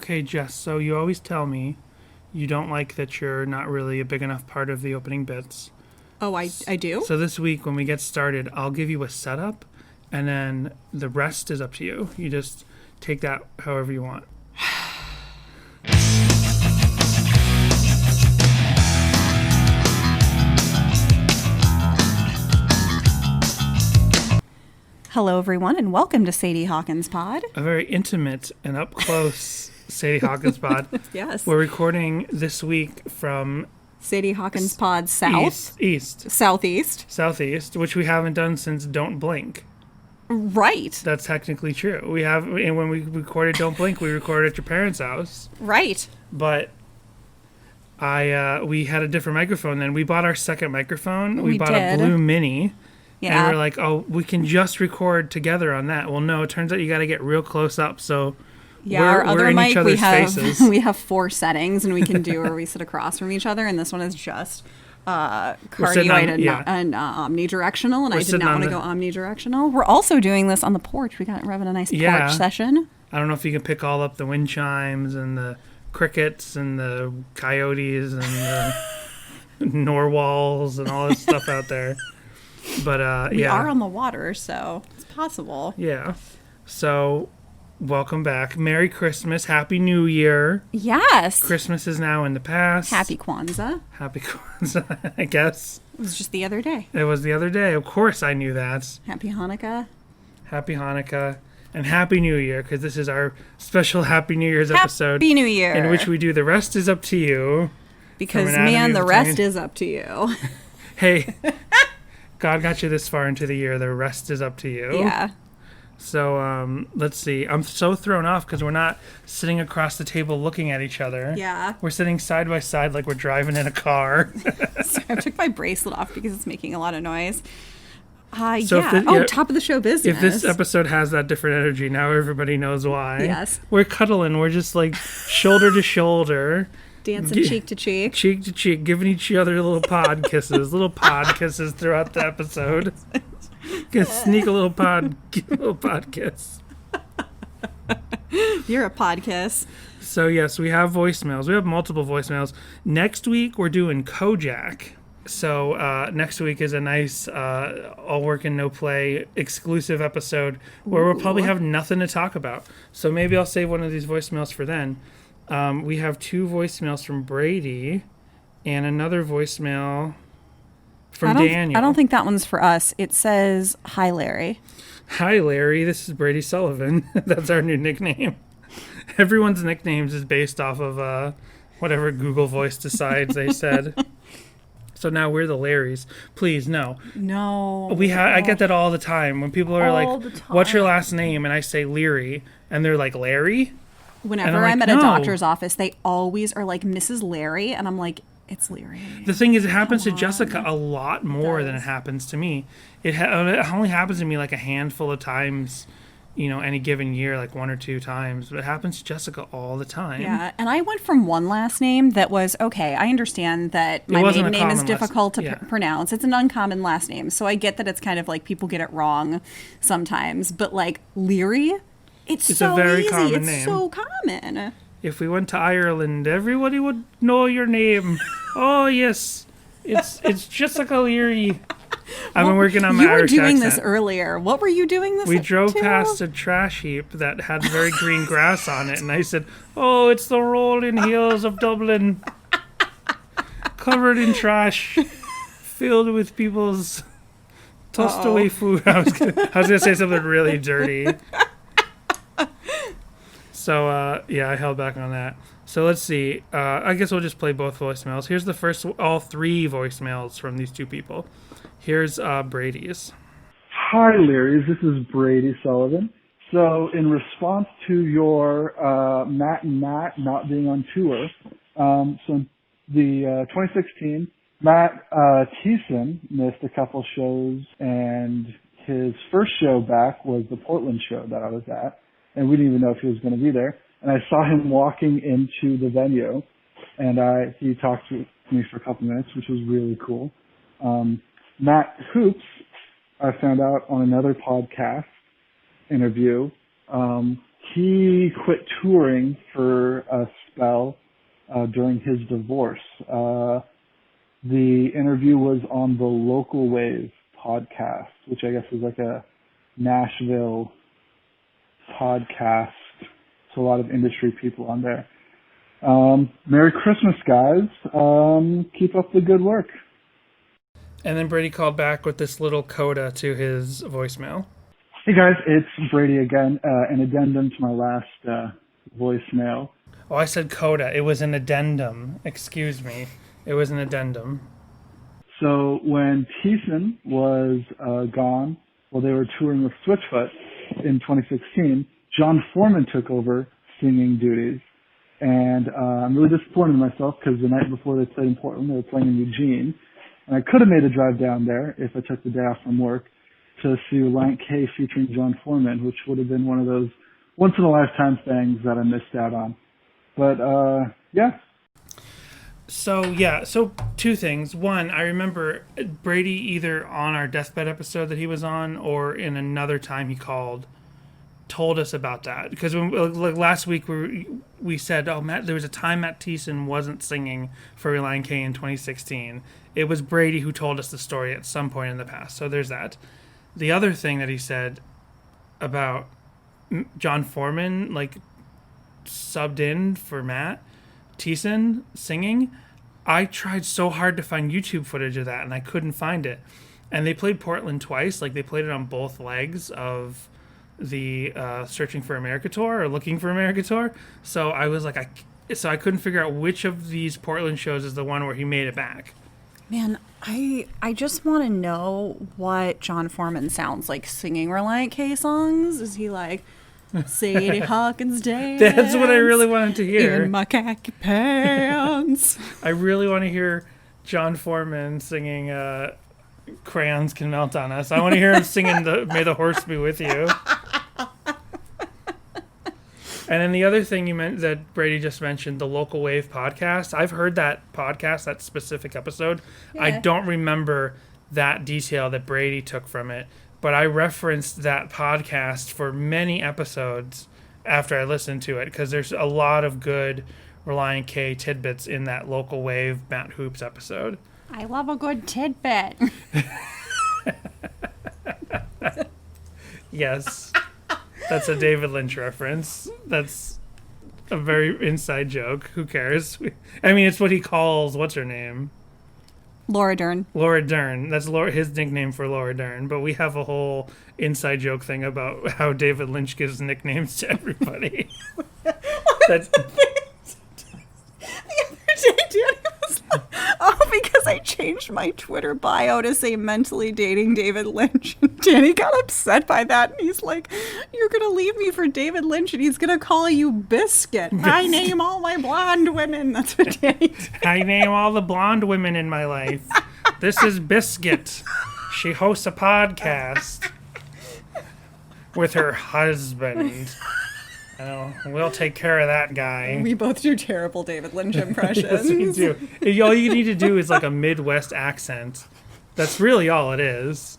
Okay, Jess, so you always tell me you don't like that you're not really a big enough part of the opening bits. Oh, I do? So this week when we get started, I'll give you a setup and then the rest is up to you. You just take that however you want. Hello, everyone, and welcome to Sadie Hawkins Pod. A very intimate and up close Sadie Hawkins pod. Yes. We're recording this week from Sadie Hawkins Pod South. Southeast, which we haven't done since Don't Blink. Right. That's technically true. We have, and when we recorded Don't Blink, we recorded at your parents' house. Right. But we had a different microphone then. We bought our second microphone. We bought a Blue Mini. Yeah. And we're like, oh, we can just record together on that. Well, no, it turns out you got to get real close up. So our other in mic, each other's faces. we have 4 settings, and we can do where we sit across from each other. And this one is just cardioid and omnidirectional. And I did not want to go omnidirectional. We're also doing this on the porch. We're having a nice porch session. I don't know if you can pick all up the wind chimes and the crickets and the coyotes and the narwhals and all this stuff out there. But we are on the water, so it's possible. Yeah. So welcome back. Merry Christmas. Happy New Year. Yes. Christmas is now in the past. Happy Kwanzaa. Happy Kwanzaa, I guess. It was just the other day. It was the other day. Of course I knew that. Happy Hanukkah. Happy Hanukkah. And Happy New Year, because this is our special Happy New Year's episode. Happy New Year. In which we do The Rest Is Up to You. Because, man, the rest is up to you. Hey, God got you this far into the year. The rest is up to you. Yeah. So let's see. I'm so thrown off because we're not sitting across the table looking at each other. Yeah. We're sitting side by side like we're driving in a car. So I took my bracelet off because it's making a lot of noise. Top of the show business. If this episode has that different energy, now everybody knows why. Yes. We're cuddling. We're just like shoulder to shoulder. Dancing cheek to cheek. Cheek to cheek, giving each other little pod kisses. Little pod kisses throughout the episode. Gonna sneak a little pod kiss. You're a pod kiss. So yes, we have voicemails. We have multiple voicemails. Next week we're doing Kojak. So next week is a nice all work and no play exclusive episode where we'll probably have nothing to talk about. So maybe I'll save one of these voicemails for then. We have 2 voicemails from Brady and another voicemail from Daniel. I don't think that one's for us. It says, "Hi, Larry." Hi, Larry. This is Brady Sullivan. That's our new nickname. Everyone's nicknames is based off of whatever Google Voice decides they said. So now we're the Larrys. Please, no. No. I get that all the time. When people are like, what's your last name? And I say Leary. And they're like, Larry? Whenever I'm at a doctor's office, they always are like, Mrs. Larry. And I'm like, it's Leary. The thing is, it happens to Jessica a lot more than it happens to me. It only happens to me like a handful of times, any given year, like 1 or 2 times. But it happens to Jessica all the time. Yeah, and I went from one last name that was, okay, I understand that my maiden name is difficult to pronounce. It's an uncommon last name. So I get that it's kind of like people get it wrong sometimes. But like Leary, it's so a very easy. Common it's name. So common. If we went to Ireland, everybody would know your name. Oh, yes. It's Jessica Leary. I've been working on my Irish accent. You were doing this earlier. What were you doing this? We drove past a trash heap that had very green grass on it, and I said, "Oh, it's the rolling hills of Dublin, covered in trash, filled with people's tossed away food." I was gonna say something really dirty. So I held back on that. So let's see. I guess we'll just play both voicemails. Here's the first, all 3 voicemails from these 2 people. Here's Brady's. Hi, Larry. This is Brady Sullivan. So in response to your Matt and Matt not being on tour, so the 2016, Matt Thiessen missed a couple shows, and his first show back was the Portland show that I was at, and we didn't even know if he was going to be there. And I saw him walking into the venue, and he talked to me for a couple minutes, which was really cool. Matt Hoops, I found out on another podcast interview, he quit touring for a spell during his divorce. The interview was on the Local Wave podcast, which I guess is like a Nashville podcast. So a lot of industry people on there. Merry Christmas, guys. Keep up the good work. And then Brady called back with this little coda to his voicemail. Hey guys, it's Brady again. An addendum to my last voicemail. Oh, I said coda. It was an addendum. Excuse me. It was an addendum. So when Thiessen was gone, while they were touring with Switchfoot in 2016, John Foreman took over singing duties. And I'm really disappointed in myself because the night before they played in Portland, they were playing in Eugene. And I could have made a drive down there if I took the day off from work to see Relient K featuring John Foreman, which would have been one of those once-in-a-lifetime things that I missed out on. But, yeah. So two things. One, I remember Brady either on our deathbed episode that he was on or in another time he called, told us about that. Because when, like last week we said, oh, there was a time Matt Thiessen wasn't singing for Relient K in 2016. It was Brady who told us the story at some point in the past. So there's that. The other thing that he said about John Foreman, like, subbed in for Matt Thiessen singing, I tried so hard to find YouTube footage of that, and I couldn't find it. And they played Portland twice. Like, they played it on both legs of the Searching for America tour or Looking for America tour. So I was like, I couldn't figure out which of these Portland shows is the one where he made it back. Man, I just want to know what John Foreman sounds like singing Relient K songs. Is he like Sadie Hawkins dance? That's what I really wanted to hear. In my khaki pants. I really want to hear John Foreman singing Crayons Can Melt on Us. I want to hear him singing May the Horse Be With You. And then the other thing you meant that Brady just mentioned, the Local Wave podcast. I've heard that podcast, that specific episode. Yeah. I don't remember that detail that Brady took from it, but I referenced that podcast for many episodes after I listened to it because there's a lot of good Relient K tidbits in that Local Wave Matt Hoops episode. I love a good tidbit. Yes. That's a David Lynch reference. That's a very inside joke. Who cares? I mean, it's what he calls, what's her name? Laura Dern. Laura Dern. That's his nickname for Laura Dern. But we have a whole inside joke thing about how David Lynch gives nicknames to everybody. That's the other day, Danny was like, oh, because I changed my Twitter bio to say mentally dating David Lynch. And Danny got upset by that. And he's like, you're going to leave me for David Lynch and he's going to call you Biscuit. I name all my blonde women. That's what Danny did. I name all the blonde women in my life. This is Biscuit. She hosts a podcast with her husband. We'll take care of that guy. We both do terrible David Lynch impressions. Yes, we do. All you need to do is like a Midwest accent. That's really all it is.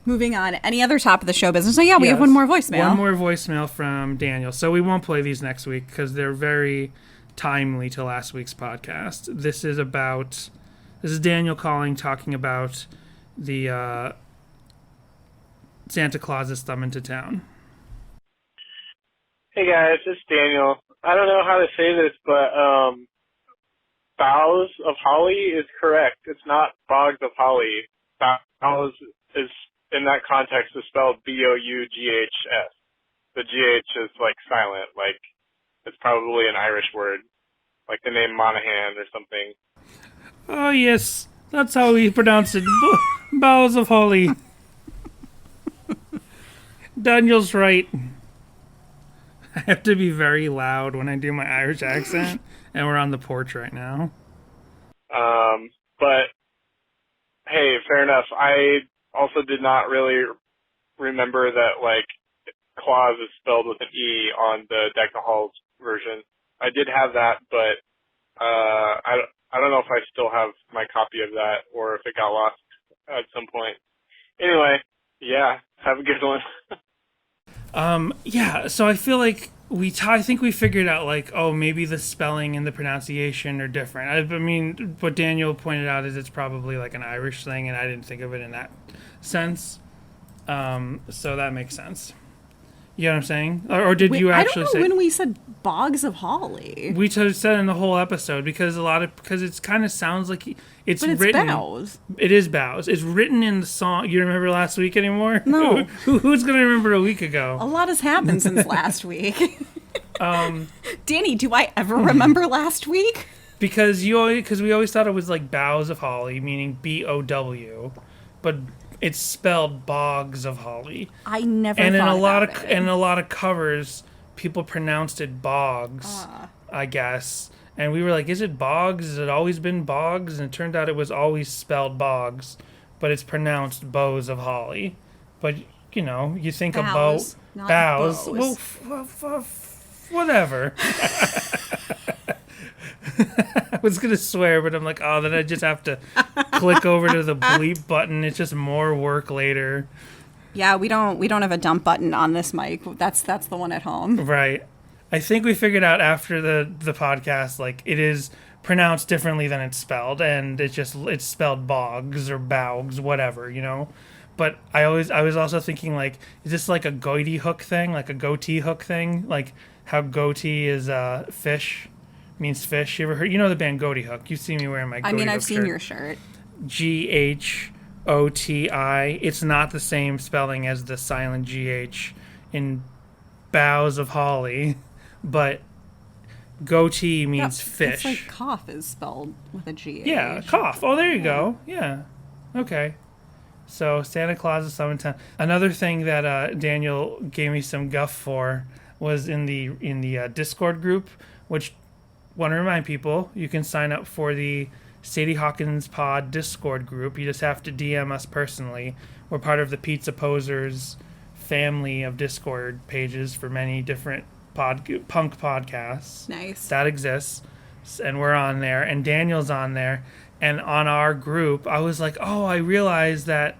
Moving on. Any other top of the show business? Oh, yeah, we have one more voicemail. One more voicemail from Daniel. So we won't play these next week because they're very timely to last week's podcast. This is Daniel calling, talking about the Santa Claus's Coming to Town. Hey guys, it's Daniel. I don't know how to say this, but boughs of holly is correct. It's not bogs of holly. Boughs is, in that context, is spelled B-O-U-G-H-S. The G-H is like silent, like it's probably an Irish word, like the name Monahan or something. Oh yes, that's how we pronounce it. Boughs of holly. Daniel's right. I have to be very loud when I do my Irish accent, and we're on the porch right now. But, hey, fair enough. I also did not really remember that, like, clause is spelled with an E on the Decknall Hall's version. I did have that, but I don't know if I still have my copy of that or if it got lost at some point. Anyway, yeah, have a good one. Yeah, so I feel like I think we figured out, like, oh, maybe the spelling and the pronunciation are different. I mean, what Daniel pointed out is it's probably like an Irish thing, and I didn't think of it in that sense. So that makes sense. You know what I'm saying? Or did you actually say? I don't know when we said bogs of holly. We said in the whole episode because it kind of sounds like it's written. Bows. It is bows. It's written in the song. You remember last week anymore? No. Who's going to remember a week ago? A lot has happened since last week. Danny, do I ever remember last week? Because we always thought it was like boughs of holly, meaning BOW, but it's spelled bogs of holly. I never. And thought in a lot of covers, people pronounced it bogs. I guess. And we were like, is it bogs? Has it always been bogs? And it turned out it was always spelled bogs, but it's pronounced bows of holly. But, you think bows, about bows. Bows. Well, whatever. I was going to swear, but I'm like, oh, then I just have to click over to the bleep button. It's just more work later. Yeah, we don't have a dump button on this mic. That's the one at home. Right. I think we figured out after the podcast, like, it is pronounced differently than it's spelled, and it's spelled bogs or bogs, whatever, But I was also thinking, like, is this like a goatee hook thing, like a goatee hook thing, like how goatee is fish, means fish. You ever heard? The band Goatee Hook. You see me wearing my Goatee Hook I've seen shirt. your shirt. GHOTI. It's not the same spelling as the silent GH in boughs of holly, but goatee means fish. It's like cough is spelled with a GH. Yeah, cough. Oh, there you go. Yeah. Okay. So Santa Claus is summertime. Another thing that Daniel gave me some guff for was in the Discord group, which, want to remind people, you can sign up for the Sadie Hawkins Pod Discord group. You just have to DM us personally. We're part of the Pizza Posers family of Discord pages for many different punk podcasts. Nice. That exists, and we're on there, and Daniel's on there. And on our group, I was like, oh, I realized that,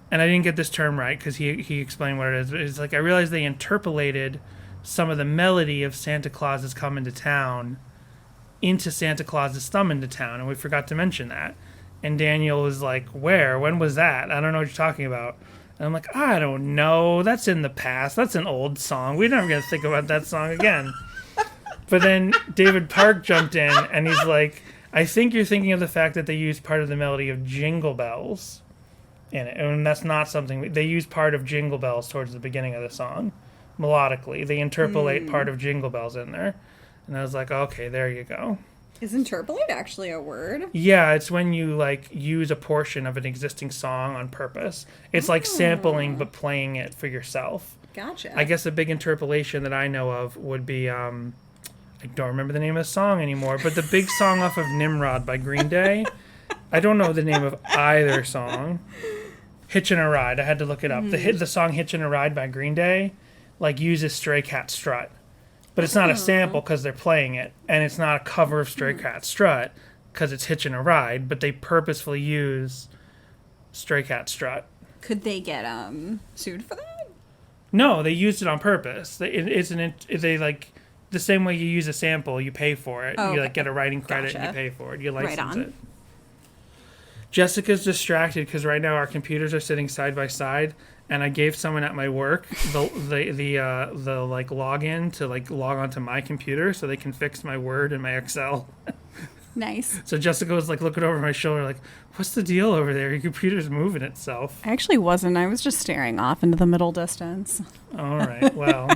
and I didn't get this term right because he explained what it is. It's like I realized they interpolated some of the melody of Santa Claus is Coming to Town into Santa Claus is Thumbing to Town, and we forgot to mention that. And Daniel was like, where? When was that? I don't know what you're talking about. And I'm like, I don't know. That's in the past. That's an old song. We're never going to think about that song again. But then David Park jumped in, and he's like, I think you're thinking of the fact that they used part of the melody of Jingle Bells in it. And that's not something... They use part of Jingle Bells towards the beginning of the song, melodically. They interpolate part of Jingle Bells in there. And I was like, okay, there you go. Is interpolate actually a word? Yeah, it's when you, like, use a portion of an existing song on purpose. It's like sampling but playing it for yourself. Gotcha. I guess a big interpolation that I know of would be... I don't remember the name of the song anymore, but the big song off of Nimrod by Green Day. I don't know the name of either song. Hitchin' a Ride. I had to look it up. The song Hitchin' a Ride by Green Day, like, uses Stray Cat Strut. But it's not a sample because they're playing it, and it's not a cover of Stray Cat Strut because it's Hitchin' a Ride, but they purposefully use Stray Cat Strut. Could they get sued for that? No, they used it on purpose. The same way you use a sample, you pay for it. Oh, you like get a writing credit and you Gotcha. pay for it. You license Right it. Jessica's distracted because right now our computers are sitting side by side, and I gave someone at my work the like login to like log onto my computer so they can fix my Word and my Excel. Nice. So Jessica was like looking over my shoulder like, what's the deal over there? Your computer's moving itself. I actually wasn't. I was just staring off into the middle distance. All right. Well.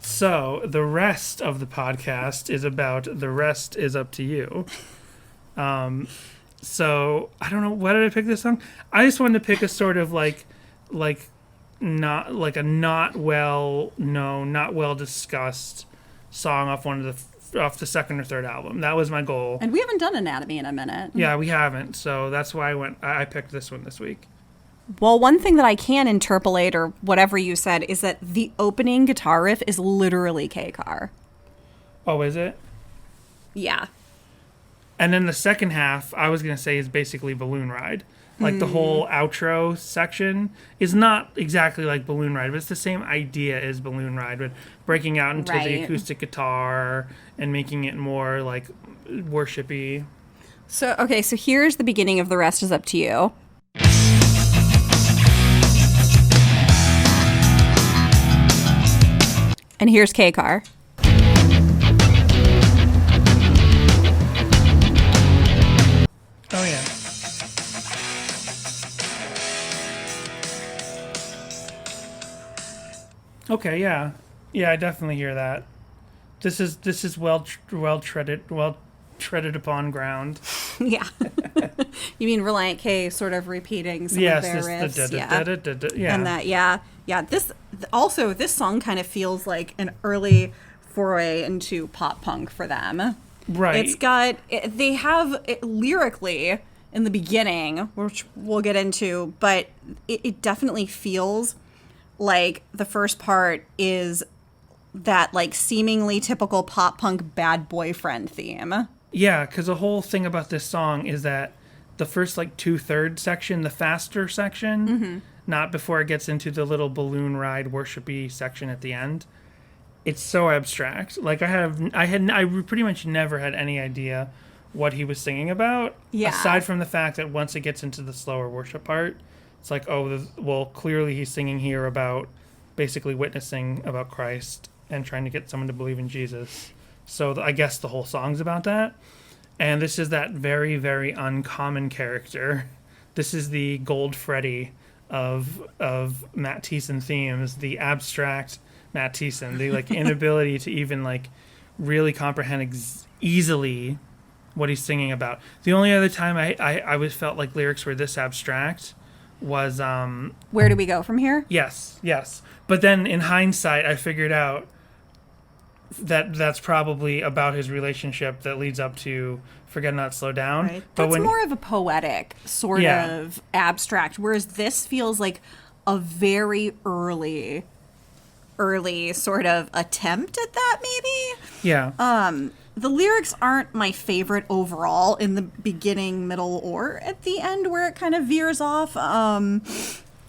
So the rest of the podcast is about the rest is up to you. So I don't know, why did I pick this song? I just wanted to pick a sort of not well discussed song off off the second or third album. That was my goal. And we haven't done Anatomy in a minute. Yeah, we haven't. So that's why I picked this one this week. Well, one thing that I can interpolate, or whatever you said, is that the opening guitar riff is literally K-Car. Oh, is it? Yeah. And then the second half, I was going to say, is basically Balloon Ride. Like the whole outro section is not exactly like Balloon Ride, but it's the same idea as Balloon Ride, but breaking out into the acoustic guitar and making it more like worshipy. So here's the beginning of The Rest Is Up to You. And here's K-Car. Oh, yeah. Okay, yeah. Yeah, I definitely hear that. This is well treaded upon ground. Yeah. You mean Relient K sort of repeating some of their riffs? Yeah. And that, yeah. This song kind of feels like an early foray into pop punk for them. Right. They have lyrically in the beginning, which we'll get into, but it definitely feels like the first part is that like seemingly typical pop punk bad boyfriend theme. Yeah, because the whole thing about this song is that the first like 2/3 section, the faster section, not before it gets into the little balloon ride worshipy section at the end. It's so abstract. Like I pretty much never had any idea what he was singing about. Yeah. Aside from the fact that once it gets into the slower worship part, it's like, clearly he's singing here about basically witnessing about Christ and trying to get someone to believe in Jesus. So I guess the whole song's about that. And this is that very, very uncommon character. This is the Gold Freddy of Matt Thiessen themes, the abstract Matt Thiessen, the like inability to even like really comprehend easily what he's singing about. The only other time I felt like lyrics were this abstract was Where Do We Go From Here? Yes. But then in hindsight, I figured out that that's probably about his relationship that leads up to Forget Not Slow Down. Right. That's more of a poetic sort of abstract, whereas this feels like a very early sort of attempt at that, maybe. Yeah. The lyrics aren't my favorite overall in the beginning, middle, or at the end where it kind of veers off.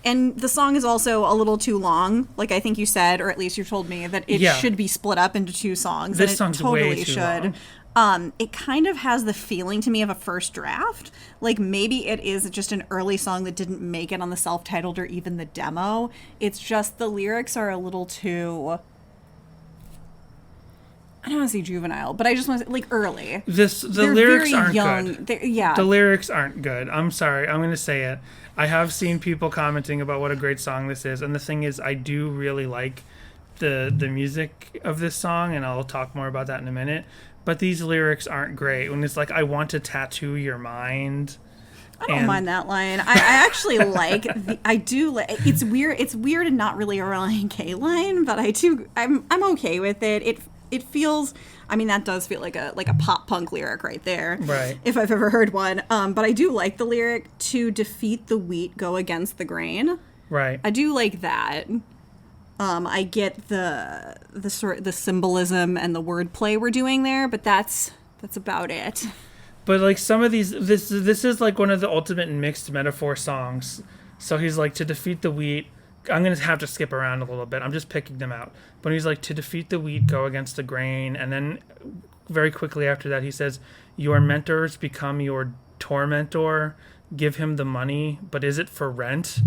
And the song is also a little too long. Like I think you said, or at least you told me, that it should be split up into 2 songs. This and song's totally way too long. It kind of has the feeling to me of a first draft. Like maybe it is just an early song that didn't make it on the self-titled or even the demo. It's just the lyrics are a little too... I don't want to say juvenile, but I just want to say, like, early. The lyrics aren't young. good. The lyrics aren't good. I'm sorry. I'm going to say it. I have seen people commenting about what a great song this is, and the thing is, I do really like the music of this song, and I'll talk more about that in a minute. But these lyrics aren't great. When it's like, I want to tattoo your mind. I don't mind that line. I actually like. It's weird. It's weird and not really a Relient K line, but I'm okay with it. It feels. I mean, that does feel like a pop punk lyric right there. Right. If I've ever heard one. But I do like the lyric, to defeat the wheat, go against the grain. Right. I do like that. I get the symbolism and the wordplay we're doing there, but that's about it. But like some of these, this is like one of the ultimate mixed metaphor songs. So he's like, to defeat the wheat. I'm going to have to skip around a little bit. I'm just picking them out. But he's like, to defeat the wheat, go against the grain. And then very quickly after that, he says, your mentors become your tormentor. Give him the money, but is it for rent?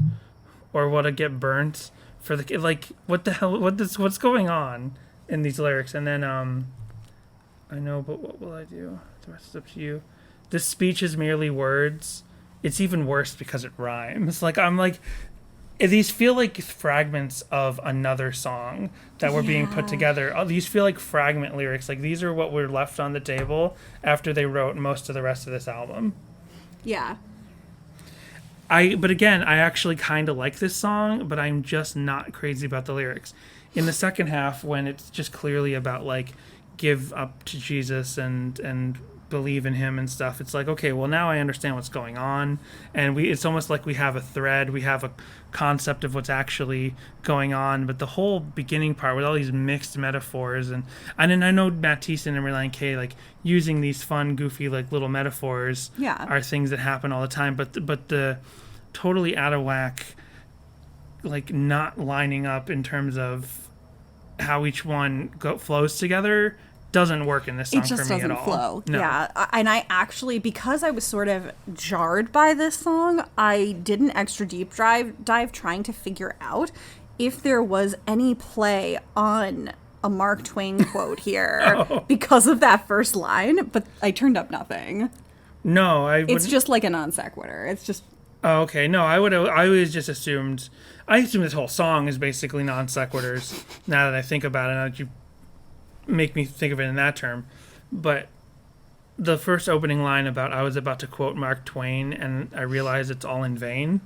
Or will it get burnt? For the like, what the hell? What's going on in these lyrics? And then, I know, but what will I do? The rest is up to you. This speech is merely words. It's even worse because it rhymes. Like, I'm like, these feel like fragments of another song that were being put together. These feel like fragment lyrics. Like, these are what were left on the table after they wrote most of the rest of this album. Yeah. But again, I actually kind of like this song, but I'm just not crazy about the lyrics. In the second half, when it's just clearly about, like, give up to Jesus and believe in him and stuff, it's like, okay, well, now I understand what's going on, and it's almost like we have a thread, we have a concept of what's actually going on. But the whole beginning part with all these mixed metaphors, and then I know Matt Thiessen and Relient K, like, using these fun, goofy, like, little metaphors are things that happen all the time, but the totally out of whack, like, not lining up in terms of how each one flows together doesn't work in this song for me at all. It just doesn't flow. No. Yeah. And I actually, because I was sort of jarred by this song, I did an extra deep dive trying to figure out if there was any play on a Mark Twain quote here because of that first line, but I turned up nothing. No, it's just like a non sequitur. It's just... Oh, okay. No, I always just assumed... I assume this whole song is basically non sequiturs. Now that I think about it, now that you make me think of it in that term. But the first opening line about I was about to quote Mark Twain and I realized it's all in vain.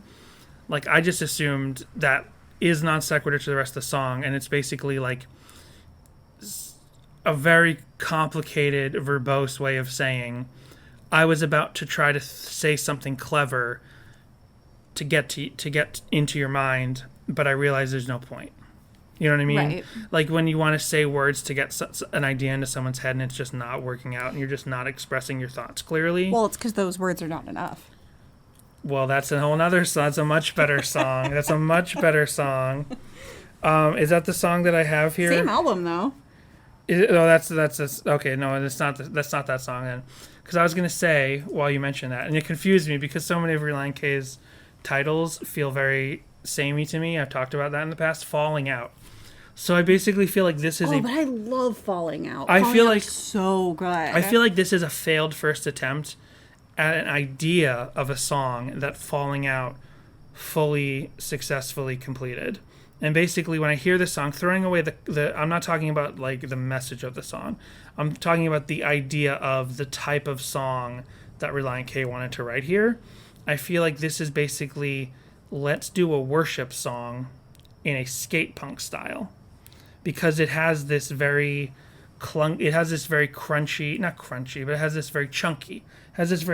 Like, I just assumed that is non sequitur to the rest of the song, and it's basically like a very complicated, verbose way of saying I was about to try to say something clever to get into your mind, but I realize there's no point. You know what I mean? Right. Like when you want to say words to get an idea into someone's head and it's just not working out and you're just not expressing your thoughts clearly. Well, it's because those words are not enough. Well, that's a whole nother song. That's a much better song. That's a much better song. Is that the song that I have here? Same album, though. That's okay. No, that's not that song then. Because I was going to say, while you mentioned that, and it confused me because so many of Relient K's titles feel very samey to me. I've talked about that in the past. Falling Out. So I basically feel like this is but I love Falling Out. I feel like so good. I feel like this is a failed first attempt at an idea of a song that Falling Out fully successfully completed. And basically, when I hear this song, throwing away the I'm not talking about like the message of the song. I'm talking about the idea of the type of song that Relient K wanted to write here. I feel like this is basically, let's do a worship song in a skate punk style, because it has this very crunchy, not crunchy, but it has this very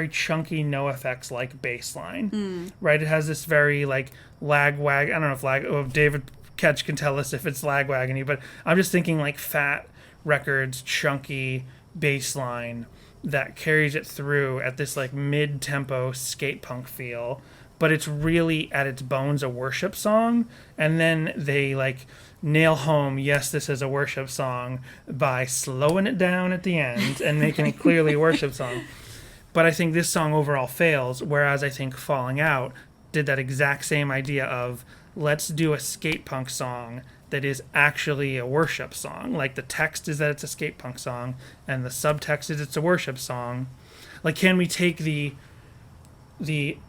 chunky, no effects like bass line, right? It has this very like lagwag. I don't know if David Ketch can tell us if it's lagwagony, but I'm just thinking like Fat Records, chunky bass line that carries it through at this like mid-tempo skate punk feel, but it's really at its bones a worship song. And then they like nail home, yes, this is a worship song by slowing it down at the end and making it clearly a worship song. But I think this song overall fails, whereas I think Falling Out did that exact same idea of let's do a skate punk song that is actually a worship song. Like the text is that it's a skate punk song and the subtext is it's a worship song. Like, can we take the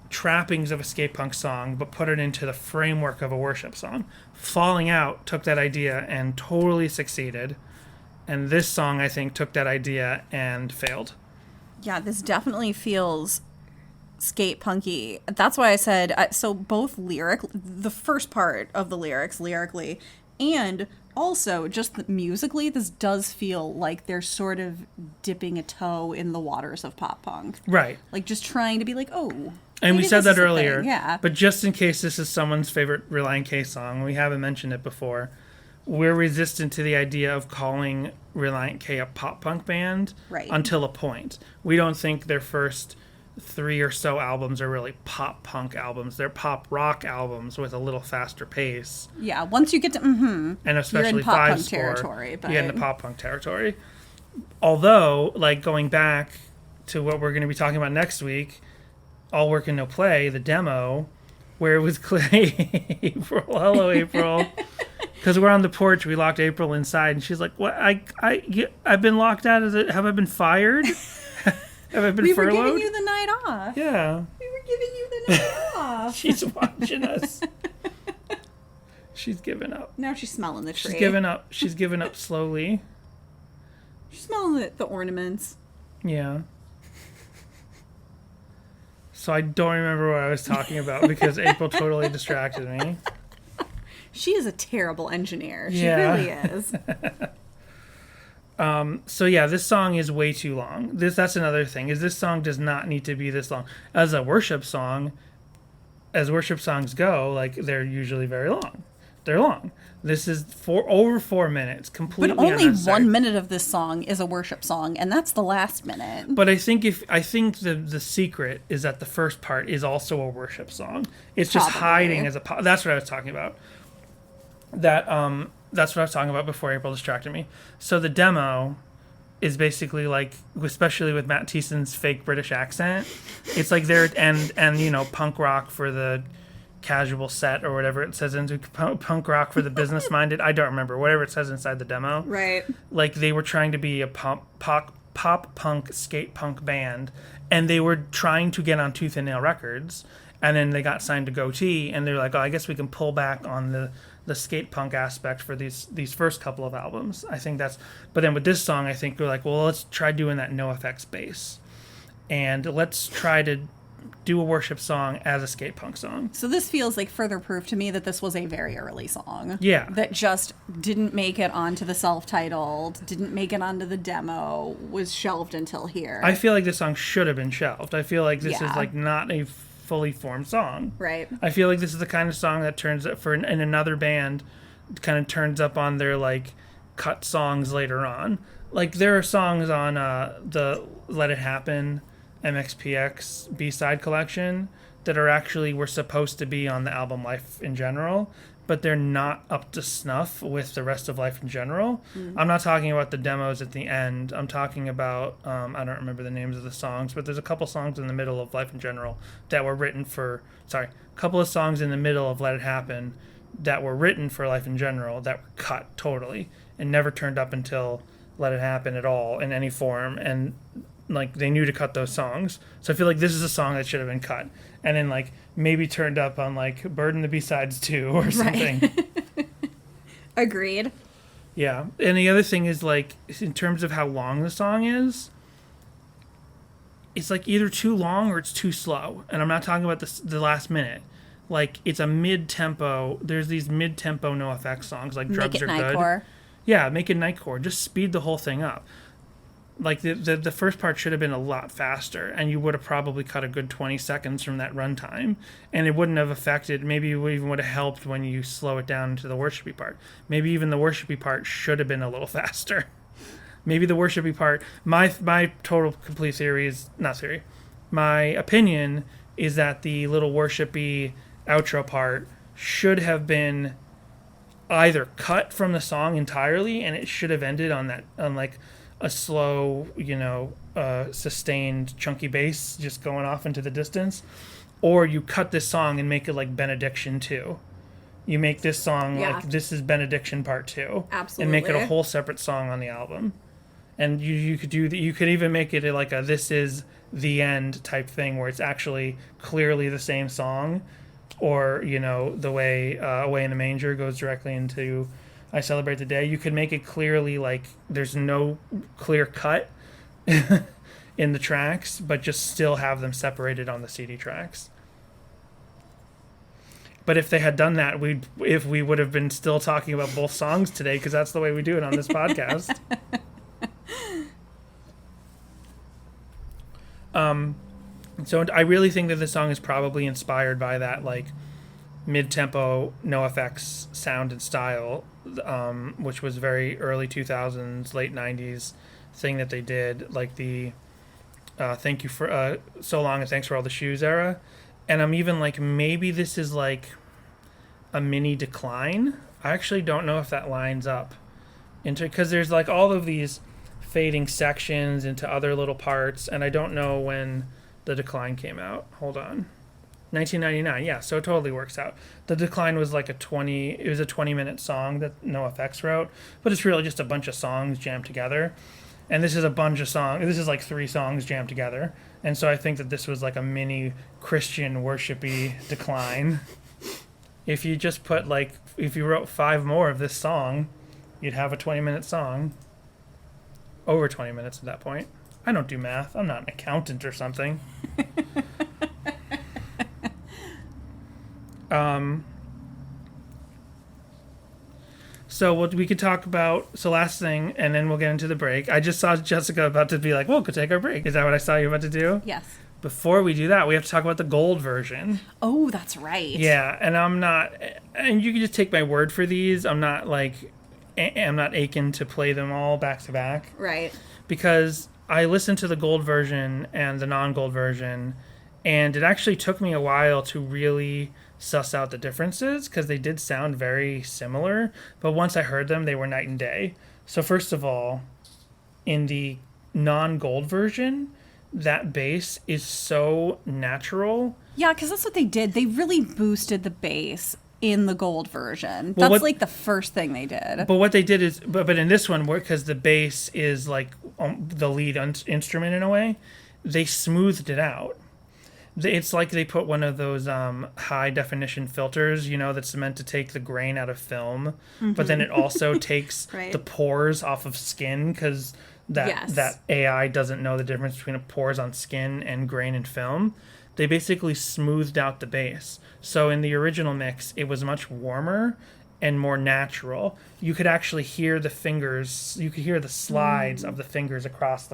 trappings of a skate punk song but put it into the framework of a worship song? Falling Out took that idea and totally succeeded, and this song I think took that idea and failed. Yeah, this definitely feels skate punky. That's why I said so. Both the first part of the lyrics lyrically, and also just musically, this does feel like they're sort of dipping a toe in the waters of pop punk, right? Like just trying to be like, oh. And we said that earlier, yeah. But just in case this is someone's favorite Relient K song, we haven't mentioned it before. We're resistant to the idea of calling Relient K a pop punk band, right, until a point. We don't think their first 3 or so albums are really pop punk albums. They're pop rock albums with a little faster pace. Yeah, once you get to and especially you're in pop Five punk Score, territory, but... you get into pop punk territory. Although, like going back to what we're going to be talking about next week, All Work and No Play, the demo, where it was clear. April, hello April. Because we're on the porch, we locked April inside, and she's like, "What? I've been locked out of it. Have I been fired? Have I been furloughed? We were giving you the night off. Yeah. We were giving you the night off. She's watching us. She's given up. Now she's smelling the tree. She's given up. She's given up slowly. She's smelling the ornaments. Yeah. So I don't remember what I was talking about because April totally distracted me. She is a terrible engineer. She yeah. really is. So yeah, this song is way too long. That's another thing, is this song does not need to be this long. As worship songs go, like, they're usually very long. They're long. This is over 4 minutes, completely But only unnecessary. 1 minute of this song is a worship song, and that's the last minute. But I think the secret is that the first part is also a worship song. It's just hiding as a that's what I was talking about. That's what I was talking about before April distracted me. So the demo is basically like, especially with Matt Thiessen's fake British accent, it's like they're and punk rock for the casual set or whatever it says, into punk rock for the business minded. I don't remember, whatever it says inside the demo. Right. Like, they were trying to be a pop punk skate punk band, and they were trying to get on Tooth and Nail Records, and then they got signed to Goatee, and they're like, oh, I guess we can pull back on the skate punk aspect for these first couple of albums. I think that's, but then with this song, I think we're like, well, let's try doing that NoFX bass, and let's try to do a worship song as a skate punk song. So this feels like further proof to me that this was a very early song. Yeah. That just didn't make it onto the self-titled, didn't make it onto the demo, was shelved until here. I feel like this song should have been shelved. I feel like this is like not a fully formed song. Right. I feel like this is the kind of song that turns up in another band, kind of turns up on their like cut songs later on. Like, there are songs on the Let It Happen MXPX B-side collection that were supposed to be on the album Life in General, but they're not up to snuff with the rest of Life in General. I'm not talking about the demos at the end. I'm talking about, I don't remember the names of the songs, but there's a couple songs in the middle of Life in General that were written for, a couple of songs in the middle of Let It Happen that were written for Life in General that were cut totally and never turned up until Let It Happen at all in any form. And like, they knew to cut those songs. So I feel like this is a song that should have been cut and then like maybe turned up on like Burden the B-Sides 2 or something. Right. Agreed. Yeah. And the other thing is, like, in terms of how long the song is, it's like either too long or it's too slow. And I'm not talking about the last minute. Like, it's a mid-tempo. There's these mid-tempo NoFX songs like Drugs Are Good. Nightcore. Yeah, make it Nightcore. Just speed the whole thing up. Like, the first part should have been a lot faster, and you would have probably cut a good 20 seconds from that runtime, and it wouldn't have affected, maybe it even would have helped when you slow it down to the worshipy part. Maybe even the worshipy part should have been a little faster. Maybe the worshipy part, my total complete theory is, not theory, my opinion is that the little worshipy outro part should have been either cut from the song entirely, and it should have ended on like a slow, sustained chunky bass just going off into the distance, or you cut this song and make it like Benediction 2. You make this song like, this is Benediction Part 2. Absolutely. And make it a whole separate song on the album. And you could do that. You could even make it like a This Is the End type thing, where it's actually clearly the same song, or the way Away in the Manger goes directly into I Celebrate the Day. You could make it clearly like there's no clear cut in the tracks, but just still have them separated on the CD tracks. But if they had done that, we would have been still talking about both songs today, because that's the way we do it on this podcast. So I really think that this song is probably inspired by that like mid-tempo NoFX sound and style, which was very early 2000s, late 90s thing that they did, like the Thank You for So Long and Thanks for All the Shoes era. And I'm even like, maybe this is like a mini Decline. I actually don't know if that lines up into, because there's like all of these fading sections into other little parts, and I don't know when the Decline came out. Hold on. 1999, yeah, so it totally works out. The Decline was like a 20-minute song that NoFX wrote, but it's really just a bunch of songs jammed together. And this is a bunch of songs. This is like 3 songs jammed together. And so I think that this was like a mini Christian worshipy Decline. If you just put like, if you wrote 5 more of this song, you'd have a 20-minute song. Over 20 minutes at that point. I don't do math. I'm not an accountant or something. So what we could talk about, last thing, and then we'll get into the break. I just saw Jessica about to be like, well, could take our break. Is that what I saw you about to do? Yes. Before we do that, we have to talk about the gold version. Oh, that's right. Yeah, and you can just take my word for these. I'm not aching to play them all back to back. Right. Because I listened to the gold version and the non-gold version, and it actually took me a while to really suss out the differences because they did sound very similar. But once I heard them, they were night and day. So first of all, in the non-gold version, that bass is so natural. Yeah, because that's what they did. They really boosted the bass in the gold version. That's like the first thing they did. But what they did is, but in this one, because the bass is like the lead instrument in a way, they smoothed it out. It's like they put one of those high definition filters, that's meant to take the grain out of film, but then it also takes the pores off of skin because that AI doesn't know the difference between pores on skin and grain in film. They basically smoothed out the bass. So in the original mix, it was much warmer and more natural. You could actually hear the fingers. You could hear the slides of the fingers across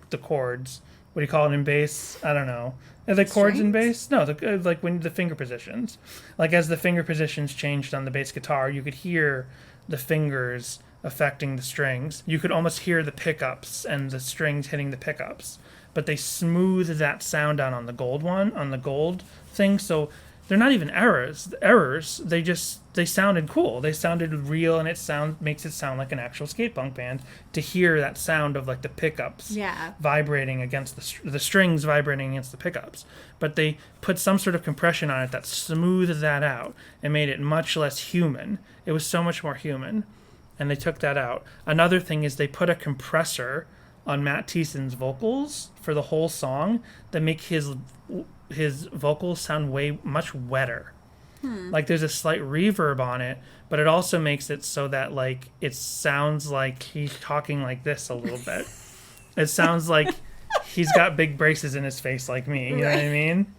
the chords. What do you call it in bass? I don't know. Are the chords in bass? No, like when the finger positions. Like as the finger positions changed on the bass guitar, you could hear the fingers affecting the strings. You could almost hear the pickups and the strings hitting the pickups. But they smoothed that sound out on the gold thing. So they're not even errors. They sounded cool. They sounded real, and it makes it sound like an actual skate punk band to hear that sound of like the pickups vibrating against the strings vibrating against the pickups. But they put some sort of compression on it that smoothed that out and made it much less human. It was so much more human, and they took that out. Another thing is they put a compressor on Matt Thiessen's vocals for the whole song that make his vocals sound much wetter. Like there's a slight reverb on it, but it also makes it so that like it sounds like he's talking like this a little bit. It sounds like he's got big braces in his face like me. You know what I mean?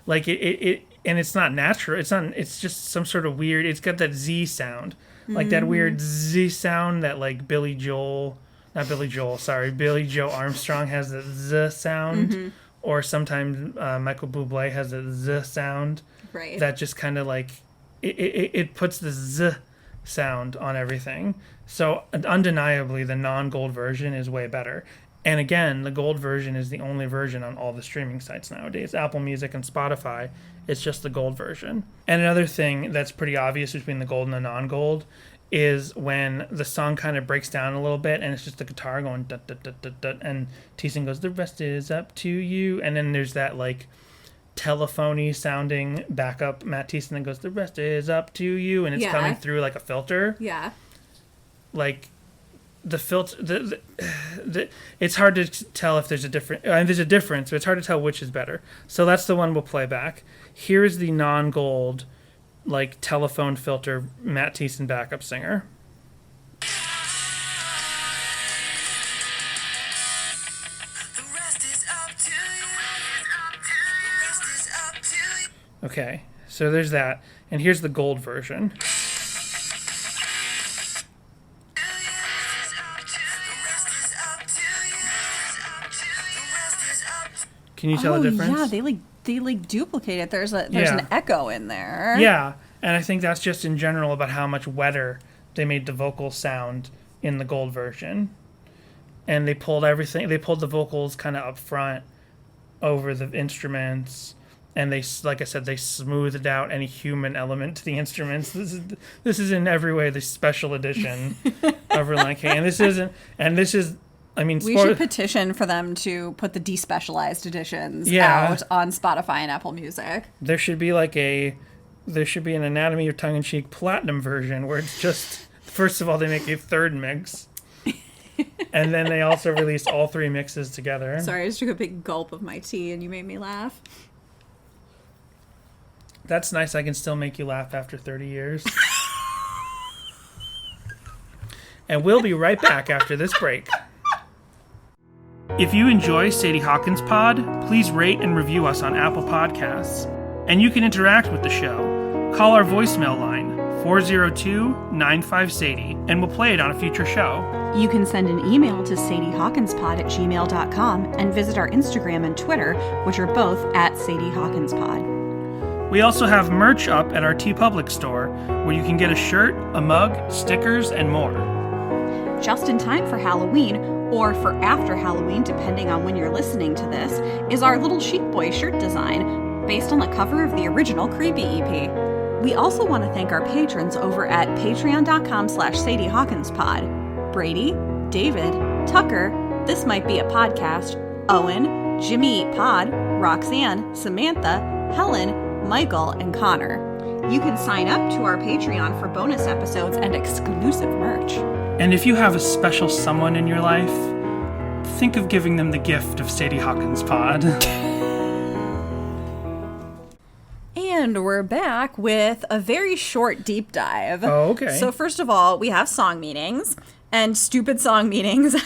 Like it and it's not natural. It's just some sort of weird. It's got that Z sound, like that weird Z sound that like Billy Joe Armstrong has the Z sound, or sometimes Michael Bublé has a Z sound. Right. That just kind of like it puts the Z sound on everything. So undeniably, the non-gold version is way better. And again, the gold version is the only version on all the streaming sites nowadays. Apple Music and Spotify, it's just the gold version. And another thing that's pretty obvious between the gold and the non-gold is when the song kind of breaks down a little bit and it's just the guitar going dut, dut, dut, dut, dut, and Thiessen goes, the rest is up to you. And then there's that like telephony sounding backup Matt Thiessen that goes, the rest is up to you. And it's coming through like a filter. Yeah. Like the filter, it's hard to tell if there's a difference. There's a difference, but it's hard to tell which is better. So that's the one we'll play back. Here's the non-gold like telephone filter Matt Thiessen backup singer. Okay, so there's that, and here's the gold version. Can you tell the difference? Yeah, they duplicate it. There's an echo in there. Yeah, and I think that's just in general about how much wetter they made the vocal sound in the gold version. And they pulled the vocals kind of up front over the instruments, and they, like I said, they smoothed out any human element to the instruments. This is in every way the special edition of Relient. And this is we should petition for them to put the despecialized editions out on Spotify and Apple Music. There should be an Anatomy of Tongue-in-Cheek platinum version where it's just, first of all, they make a third mix. And then they also release all three mixes together. Sorry, I just took a big gulp of my tea and you made me laugh. That's nice. I can still make you laugh after 30 years. And we'll be right back after this break. If you enjoy Sadie Hawkins Pod, please rate and review us on Apple Podcasts. And you can interact with the show. Call our voicemail line, 402-95-SADIE, and we'll play it on a future show. You can send an email to sadiehawkinspod@gmail.com and visit our Instagram and Twitter, which are both @sadiehawkinspod. We also have merch up at our TeePublic store, where you can get a shirt, a mug, stickers, and more. Just in time for Halloween, or for after Halloween, depending on when you're listening to this, is our little Sheep Boy shirt design, based on the cover of the original Creepy EP. We also want to thank our patrons over at patreon.com/sadiehawkinspod. Brady, David, Tucker, This Might Be a Podcast, Owen, Jimmy Eat Pod, Roxanne, Samantha, Helen, Michael, and Connor. You can sign up to our Patreon for bonus episodes and exclusive merch. And if you have a special someone in your life, think of giving them the gift of Sadie Hawkins Pod. And we're back with a very short deep dive. Oh, okay. So first of all, we have song meanings and stupid song meanings.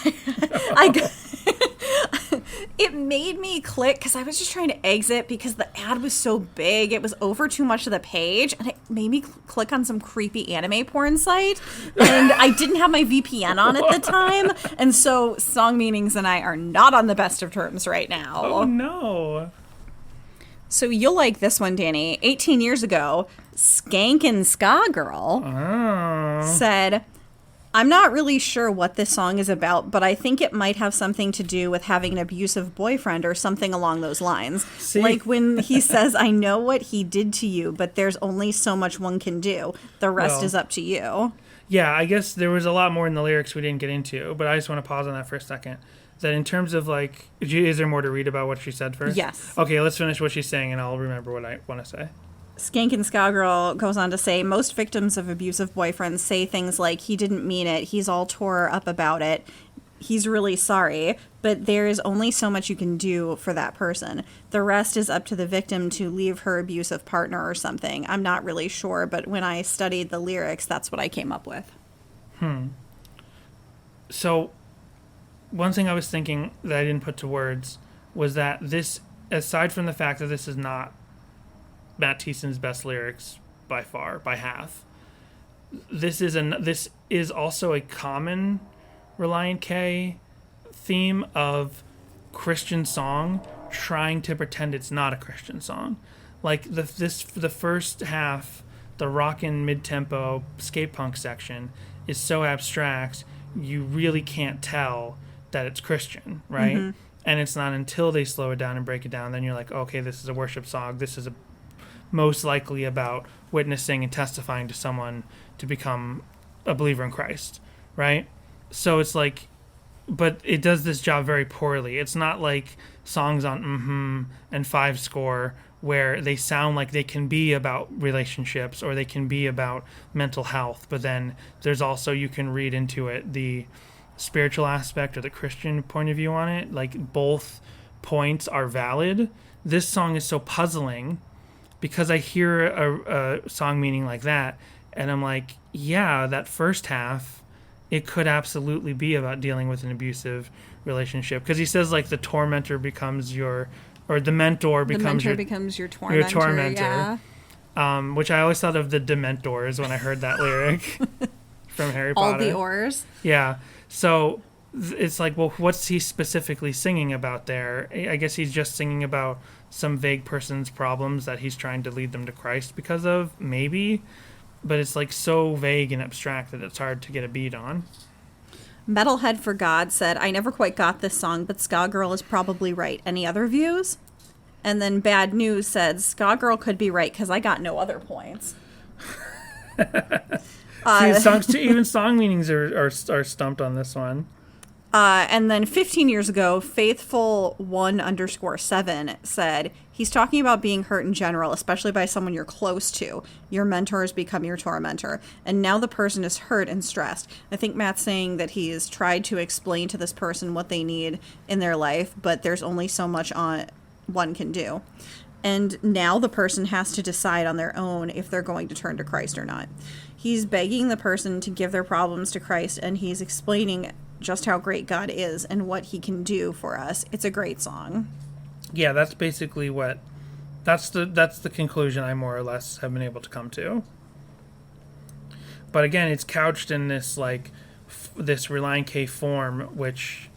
It made me click because I was just trying to exit because the ad was so big. It was over too much of the page, and it made me click on some creepy anime porn site. And I didn't have my VPN on at the time, and so song meanings and I are not on the best of terms right now. Oh no. So you'll like this one, Danny. 18 years ago, Skankin' Ska Girl said, "I'm not really sure what this song is about, but I think it might have something to do with having an abusive boyfriend or something along those lines. See? Like when he says, 'I know what he did to you, but there's only so much one can do. The rest is up to you.'" Yeah, I guess there was a lot more in the lyrics we didn't get into, but I just want to pause on that for a second. That in terms of like, is there more to read about what she said first? Yes. Okay, let's finish what she's saying and I'll remember what I want to say. Skankin' Ska Girl goes on to say, "Most victims of abusive boyfriends say things like, 'He didn't mean it, he's all tore up about it, he's really sorry,' but there is only so much you can do for that person. The rest is up to the victim to leave her abusive partner or something. I'm not really sure, but when I studied the lyrics, that's what I came up with." So, one thing I was thinking that I didn't put to words was that this, aside from the fact that this is not Matt Thiessen's best lyrics by far, by half, this is also a common Relient K theme of Christian song trying to pretend it's not a Christian song. Like the first half, the rockin' mid-tempo skate punk section is so abstract you really can't tell that it's Christian, right? Mm-hmm. And it's not until they slow it down and break it down then you're like, okay, this is a worship song. This is most likely about witnessing and testifying to someone to become a believer in Christ, right? So it's like, but it does this job very poorly. It's not like songs on and Five Score where they sound like they can be about relationships or they can be about mental health, but then there's also, you can read into it the spiritual aspect or the Christian point of view on it. Like both points are valid. This song is so puzzling because I hear a song meaning like that and I'm like, yeah, that first half, it could absolutely be about dealing with an abusive relationship. Because he says like the tormentor becomes your, or the mentor becomes your tormentor. Your tormentor. Yeah. Which I always thought of the Dementors when I heard that lyric from Harry Potter. All the oars. Yeah. So it's like, well, what's he specifically singing about there? I guess he's just singing about some vague person's problems that he's trying to lead them to Christ because of, maybe. But it's like so vague and abstract that it's hard to get a beat on. Metalhead for God said, "I never quite got this song, but Ska Girl is probably right. Any other views?" And then Bad News said, "Ska Girl could be right because I got no other points." Even song meanings are stumped on this one. And then 15 years ago, Faithful1_7 said, "He's talking about being hurt in general, especially by someone you're close to. Your mentor has become your tormentor. And now the person is hurt and stressed." I think Matt's saying that he's tried to explain to this person what they need in their life, but there's only so much one can do. And now the person has to decide on their own if they're going to turn to Christ or not. He's begging the person to give their problems to Christ, and he's explaining just how great God is and what he can do for us. It's a great song. Yeah, that's basically that's the conclusion I more or less have been able to come to. But again, it's couched in this like this Relient K form, which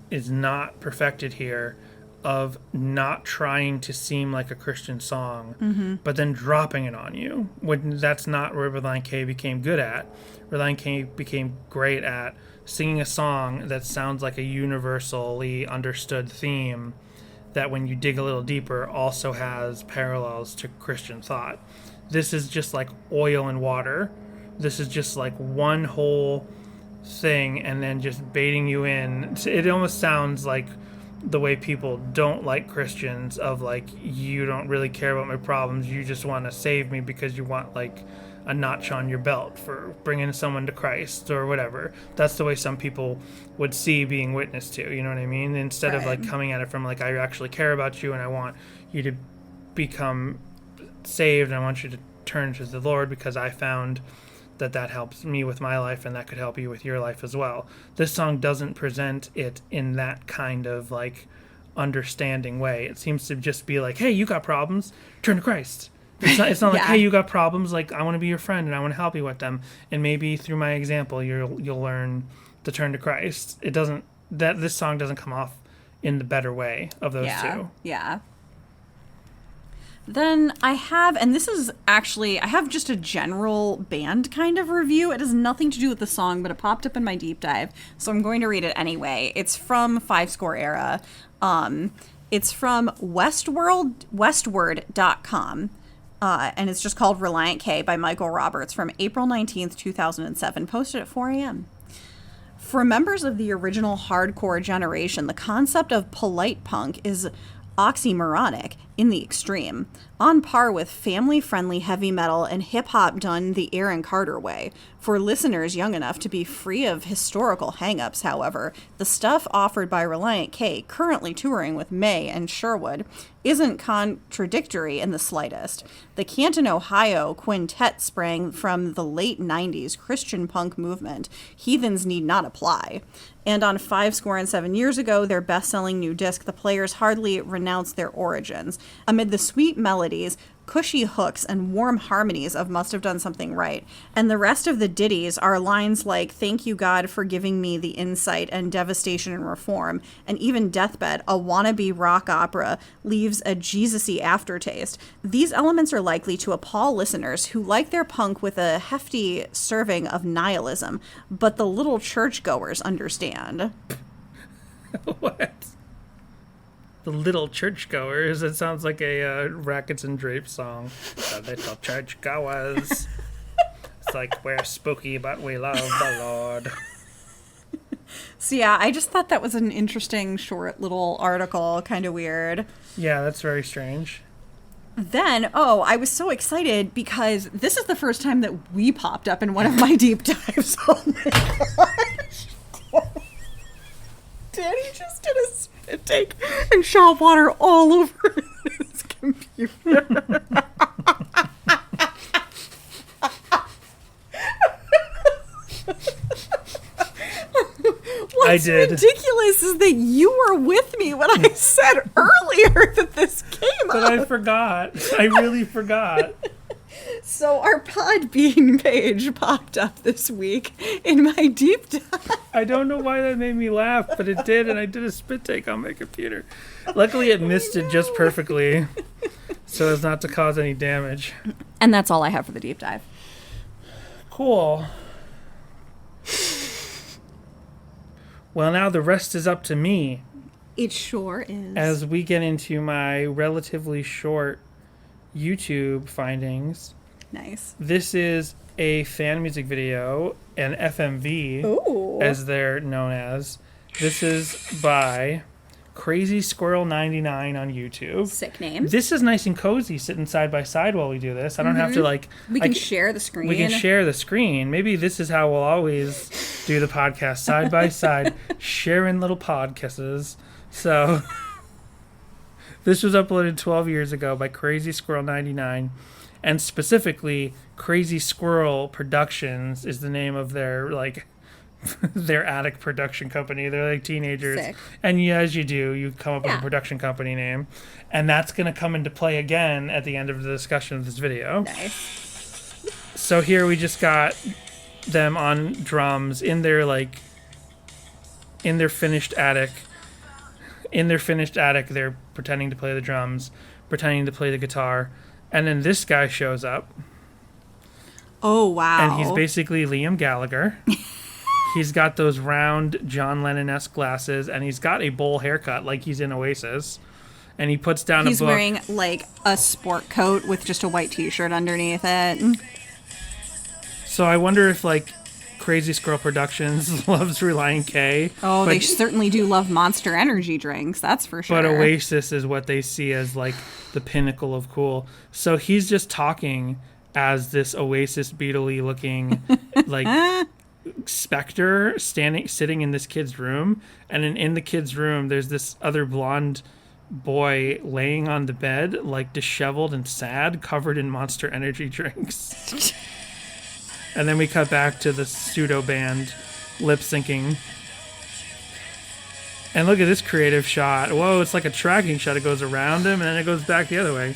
is not perfected here, of not trying to seem like a Christian song, but then dropping it on you. When that's not where Relient K became good at. Relient K became great at singing a song that sounds like a universally understood theme that when you dig a little deeper also has parallels to Christian thought. This is just like oil and water. This is just like one whole thing and then just baiting you in. It almost sounds like the way people don't like Christians, of like, you don't really care about my problems, you just want to save me because you want like a notch on your belt for bringing someone to Christ or whatever. That's the way some people would see being witnessed to, you know what I mean? Instead of like coming at it from like, I actually care about you and I want you to become saved and I want you to turn to the Lord because I found that helps me with my life and that could help you with your life as well. This song doesn't present it in that kind of like understanding way. It seems to just be like, hey, you got problems, turn to Christ. It's not like, hey, you got problems, like I want to be your friend and I want to help you with them, and maybe through my example you'll learn to turn to Christ. It doesn't, that this song doesn't come off in the better way of those two. Yeah. Then I have, and this is actually, I have just a general band kind of review. It has nothing to do with the song, but it popped up in my deep dive, so I'm going to read it anyway. It's from Five Score Era. It's from westward.com, and it's just called Relient K by Michael Roberts from April 19th, 2007, posted at 4 a.m. For members of the original hardcore generation, the concept of polite punk is oxymoronic in the extreme, on par with family-friendly heavy metal and hip-hop done the Aaron Carter way. For listeners young enough to be free of historical hang-ups, however, the stuff offered by Relient K, currently touring with May and Sherwood, isn't contradictory in the slightest. The Canton, Ohio quintet sprang from the late 90s Christian punk movement. Heathens need not apply. And on 7 years ago, their best-selling new disc, the players hardly renounced their origins. Amid the sweet melodies, cushy hooks, and warm harmonies of Must Have Done Something Right. And the rest of the ditties are lines like Thank You God for Giving Me the Insight and Devastation and Reform, and even Deathbed, a wannabe rock opera, leaves a Jesus-y aftertaste. These elements are likely to appall listeners who like their punk with a hefty serving of nihilism, but the little churchgoers understand. What? The little churchgoers. It sounds like a Rackets and Drapes song. The little churchgoers. It's like, we're spooky, but we love the Lord. So yeah, I just thought that was an interesting, short little article. Kind of weird. Yeah, that's very strange. Then, I was so excited because this is the first time that we popped up in one of my deep dives. Oh my gosh. Danny just did a spit take and shot water all over his computer. What's ridiculous is that you were with me when I said earlier that this came up. But I forgot. I really forgot. So our Podbean page popped up this week in my deep dive. I don't know why that made me laugh, but it did, and I did a spit take on my computer. Luckily, it missed it just perfectly, so as not to cause any damage. And that's all I have for the deep dive. Cool. Well, now the rest is up to me. It sure is. As we get into my relatively short YouTube findings. Nice. This is a fan music video, an FMV, Ooh. as they're known as. This is by Crazy Squirrel 99 on YouTube. Sick name. This is nice and cozy, sitting side by side while we do this. I don't have to We can share the screen. We can share the screen. Maybe this is how we'll always do the podcast, side by side, sharing little podcasts. So this was uploaded 12 years ago by Crazy Squirrel 99, and specifically Crazy Squirrel Productions is the name of their their attic production company. They're like teenagers. Sick. And as you do, you come up with a production company name, and that's going to come into play again at the end of the discussion of this video. Nice. So here we just got them on drums in their finished attic. In their finished attic, they're pretending to play the drums, pretending to play the guitar, and then this guy shows up. Oh, wow. And he's basically Liam Gallagher. He's got those round John Lennon-esque glasses, and he's got a bowl haircut like he's in Oasis. And he puts down a book. He's wearing, like, a sport coat with just a white t-shirt underneath it. So I wonder if, like, Crazy Squirrel Productions loves Relient K. Oh, they certainly do love Monster Energy drinks, that's for sure. But Oasis is what they see as, like, the pinnacle of cool. So he's just talking as this Oasis Beatle-y looking, like, specter sitting in this kid's room. And in the kid's room, there's this other blonde boy laying on the bed, like, disheveled and sad, covered in Monster Energy drinks. And then we cut back to the pseudo band lip syncing. And look at this creative shot. Whoa, it's like a tracking shot. It goes around him and then it goes back the other way.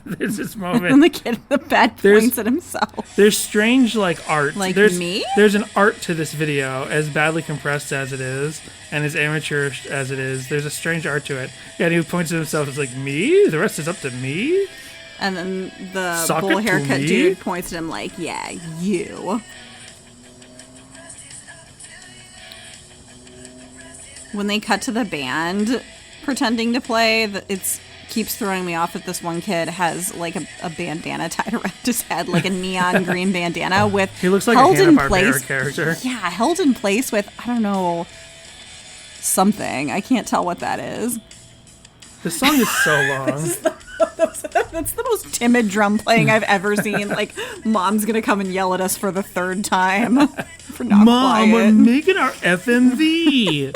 There's this moment. And the kid in the bed points at himself. There's strange, like, art. Like me? There's an art to this video, as badly compressed as it is, and as amateurish as it is. There's a strange art to it. Yeah, and he points at himself. It's like, me? The rest is up to me? And then the bowl haircut dude points at him like, yeah, you. When they cut to the band pretending to play, it keeps throwing me off that this one kid has like a bandana tied around his head, like a neon green bandana with he looks like a Hanna-Barbera character. Yeah, held in place with, I don't know, something. I can't tell what that is. The song is so long. That's the most timid drum playing I've ever seen. Like, Mom's gonna come and yell at us for the third time for not Mom, quiet. we're making our FMV.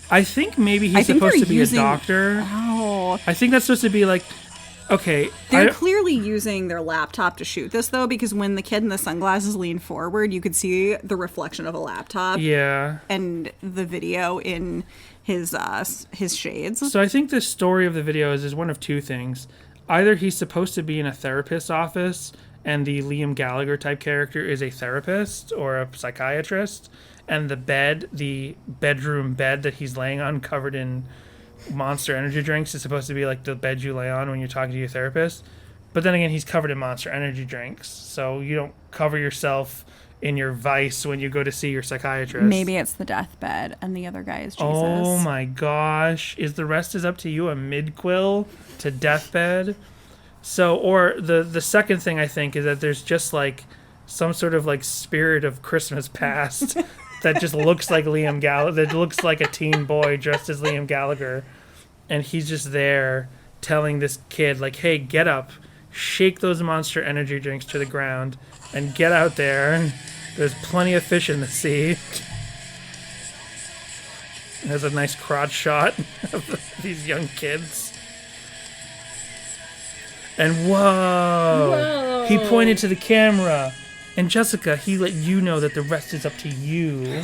I think maybe he's supposed to be a doctor. Oh. I think that's supposed to be like, okay. They're clearly using their laptop to shoot this, though, because when the kid in the sunglasses leaned forward, you could see the reflection of a laptop. Yeah. And the video in his shades. So I think the story of the video is one of two things. Either he's supposed to be in a therapist's office, and the Liam Gallagher type character is a therapist or a psychiatrist, and the bedroom bed that he's laying on covered in Monster Energy drinks is supposed to be like the bed you lay on when you're talking to your therapist. But then again, he's covered in Monster Energy drinks, so you don't cover yourself in your vice when you go to see your psychiatrist. Maybe it's the deathbed and the other guy is Jesus. Oh my gosh. Is The Rest Is Up to You a midquill to Deathbed? So, or the second thing I think is that there's just like some sort of like spirit of Christmas past that just looks like Liam Gallagher, that looks like a teen boy dressed as Liam Gallagher. And he's just there telling this kid, like, hey, get up, shake those Monster Energy drinks to the ground, and get out there. There's plenty of fish in the sea. There's a nice crotch shot of these young kids. And whoa, he pointed to the camera. And Jessica, he let you know that the rest is up to you.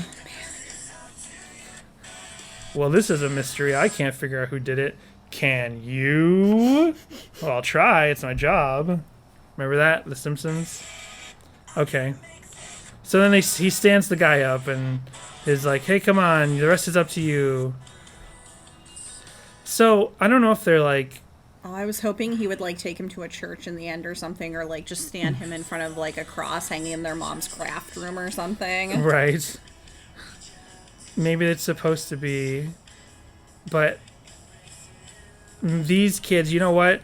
Well, this is a mystery. I can't figure out who did it. Can you? Well, I'll try. It's my job. Remember that? The Simpsons? Okay. So then he stands the guy up and is like, hey, come on. The rest is up to you. So I don't know if they're like... Oh, I was hoping he would like take him to a church in the end or something, or like just stand him in front of like a cross hanging in their mom's craft room or something. Right. Maybe it's supposed to be, but these kids, you know what?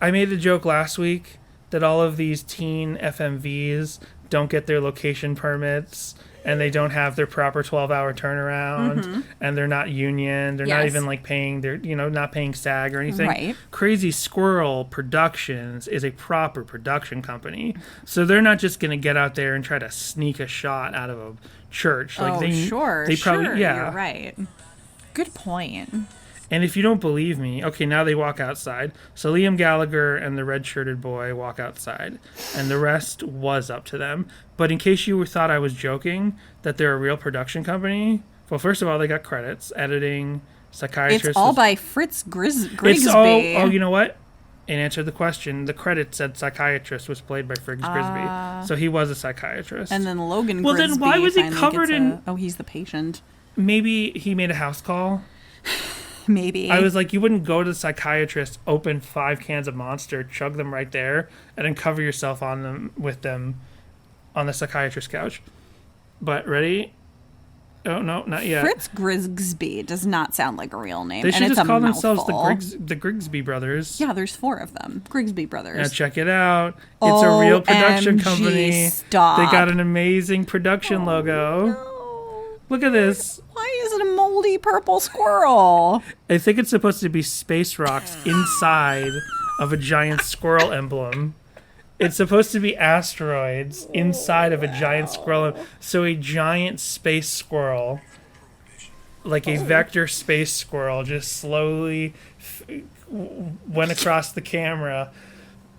I made the joke last week that all of these teen FMVs don't get their location permits and they don't have their proper 12-hour turnaround, and they're not union. They're not even like paying their, not paying SAG or anything. Right. Crazy Squirrel Productions is a proper production company, so they're not just going to get out there and try to sneak a shot out of a church. Like they probably, you're right. Good point. And if you don't believe me, okay, now they walk outside. So Liam Gallagher and the red-shirted boy walk outside, and the rest was up to them. But in case you thought I was joking that they're a real production company, well, first of all, they got credits, editing, psychiatrist. It's all by Fritz Grigsby. Oh, you know what? and answered the question. The credit said psychiatrist was played by Friggs Grisby. So he was a psychiatrist. And then Logan well, Grisby then why was he covered in... Oh, he's the patient. Maybe he made a house call. Maybe. I was like, you wouldn't go to the psychiatrist, open 5 cans of Monster, chug them right there, and then cover yourself on them with them on the psychiatrist's couch. But ready? Oh, no, not yet. Fritz Grigsby does not sound like a real name. They should and just it's call a themselves mouthful. the Grigsby brothers. Yeah, there's 4 of them. Grigsby brothers. Now check it out. It's a real production company. Stop. They got an amazing production logo. No. Look at this. Why is it a moldy purple squirrel? I think it's supposed to be space rocks inside of a giant squirrel emblem. It's supposed to be asteroids inside of a giant squirrel. So a giant space squirrel, like a vector space squirrel, just slowly went across the camera,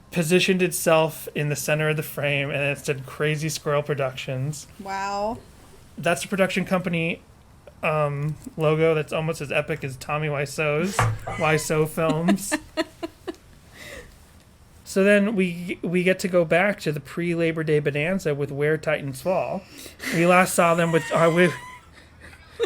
positioned itself in the center of the frame, and it said Crazy Squirrel Productions. Wow. That's a production company logo that's almost as epic as Tommy Wiseau's Wiseau Films. So then we get to go back to the pre-Labor Day bonanza with Where Titans Fall. We last saw them with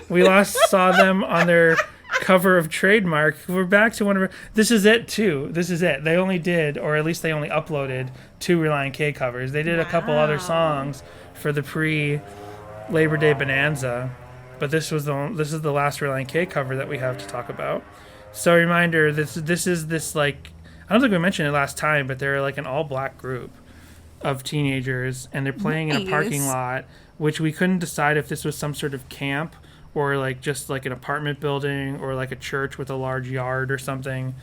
we last saw them on their cover of Trademark. We're back to one of our... This is it too. This is it. They only did, or at least they only uploaded 2 Relient K covers. They did a couple other songs for the pre-Labor Day bonanza, but this is the last Relient K cover that we have to talk about. So reminder, this is like... I don't think we mentioned it last time, but they're like an all-black group of teenagers, and they're playing in a parking lot, which we couldn't decide if this was some sort of camp or like just like an apartment building or like a church with a large yard or something.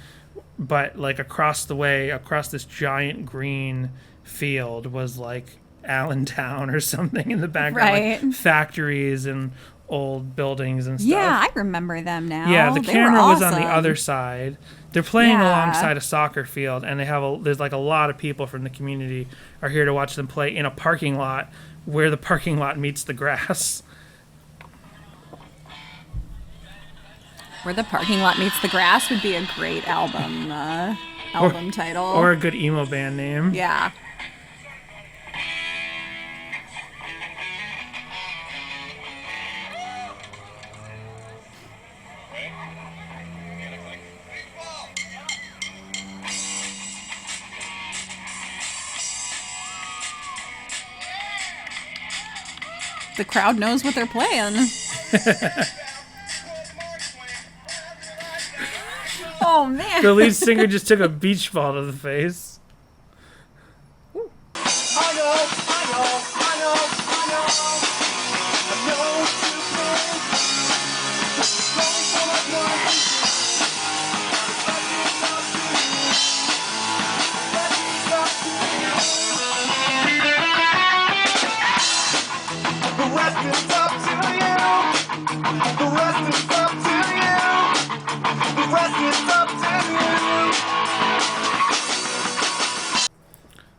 But like across the way, across this giant green field was like Allentown or something in the background, right. Like factories and old buildings and stuff. Yeah, I remember them now. Yeah, the camera was on the awesome. other side. They're playing alongside a soccer field, and there's like a lot of people from the community are here to watch them play in a parking lot where the parking lot meets the grass. Where the parking lot meets the grass would be a great album title. Or a good emo band name. Yeah. The crowd knows what they're playing. Oh, man. The lead singer just took a beach ball to the face.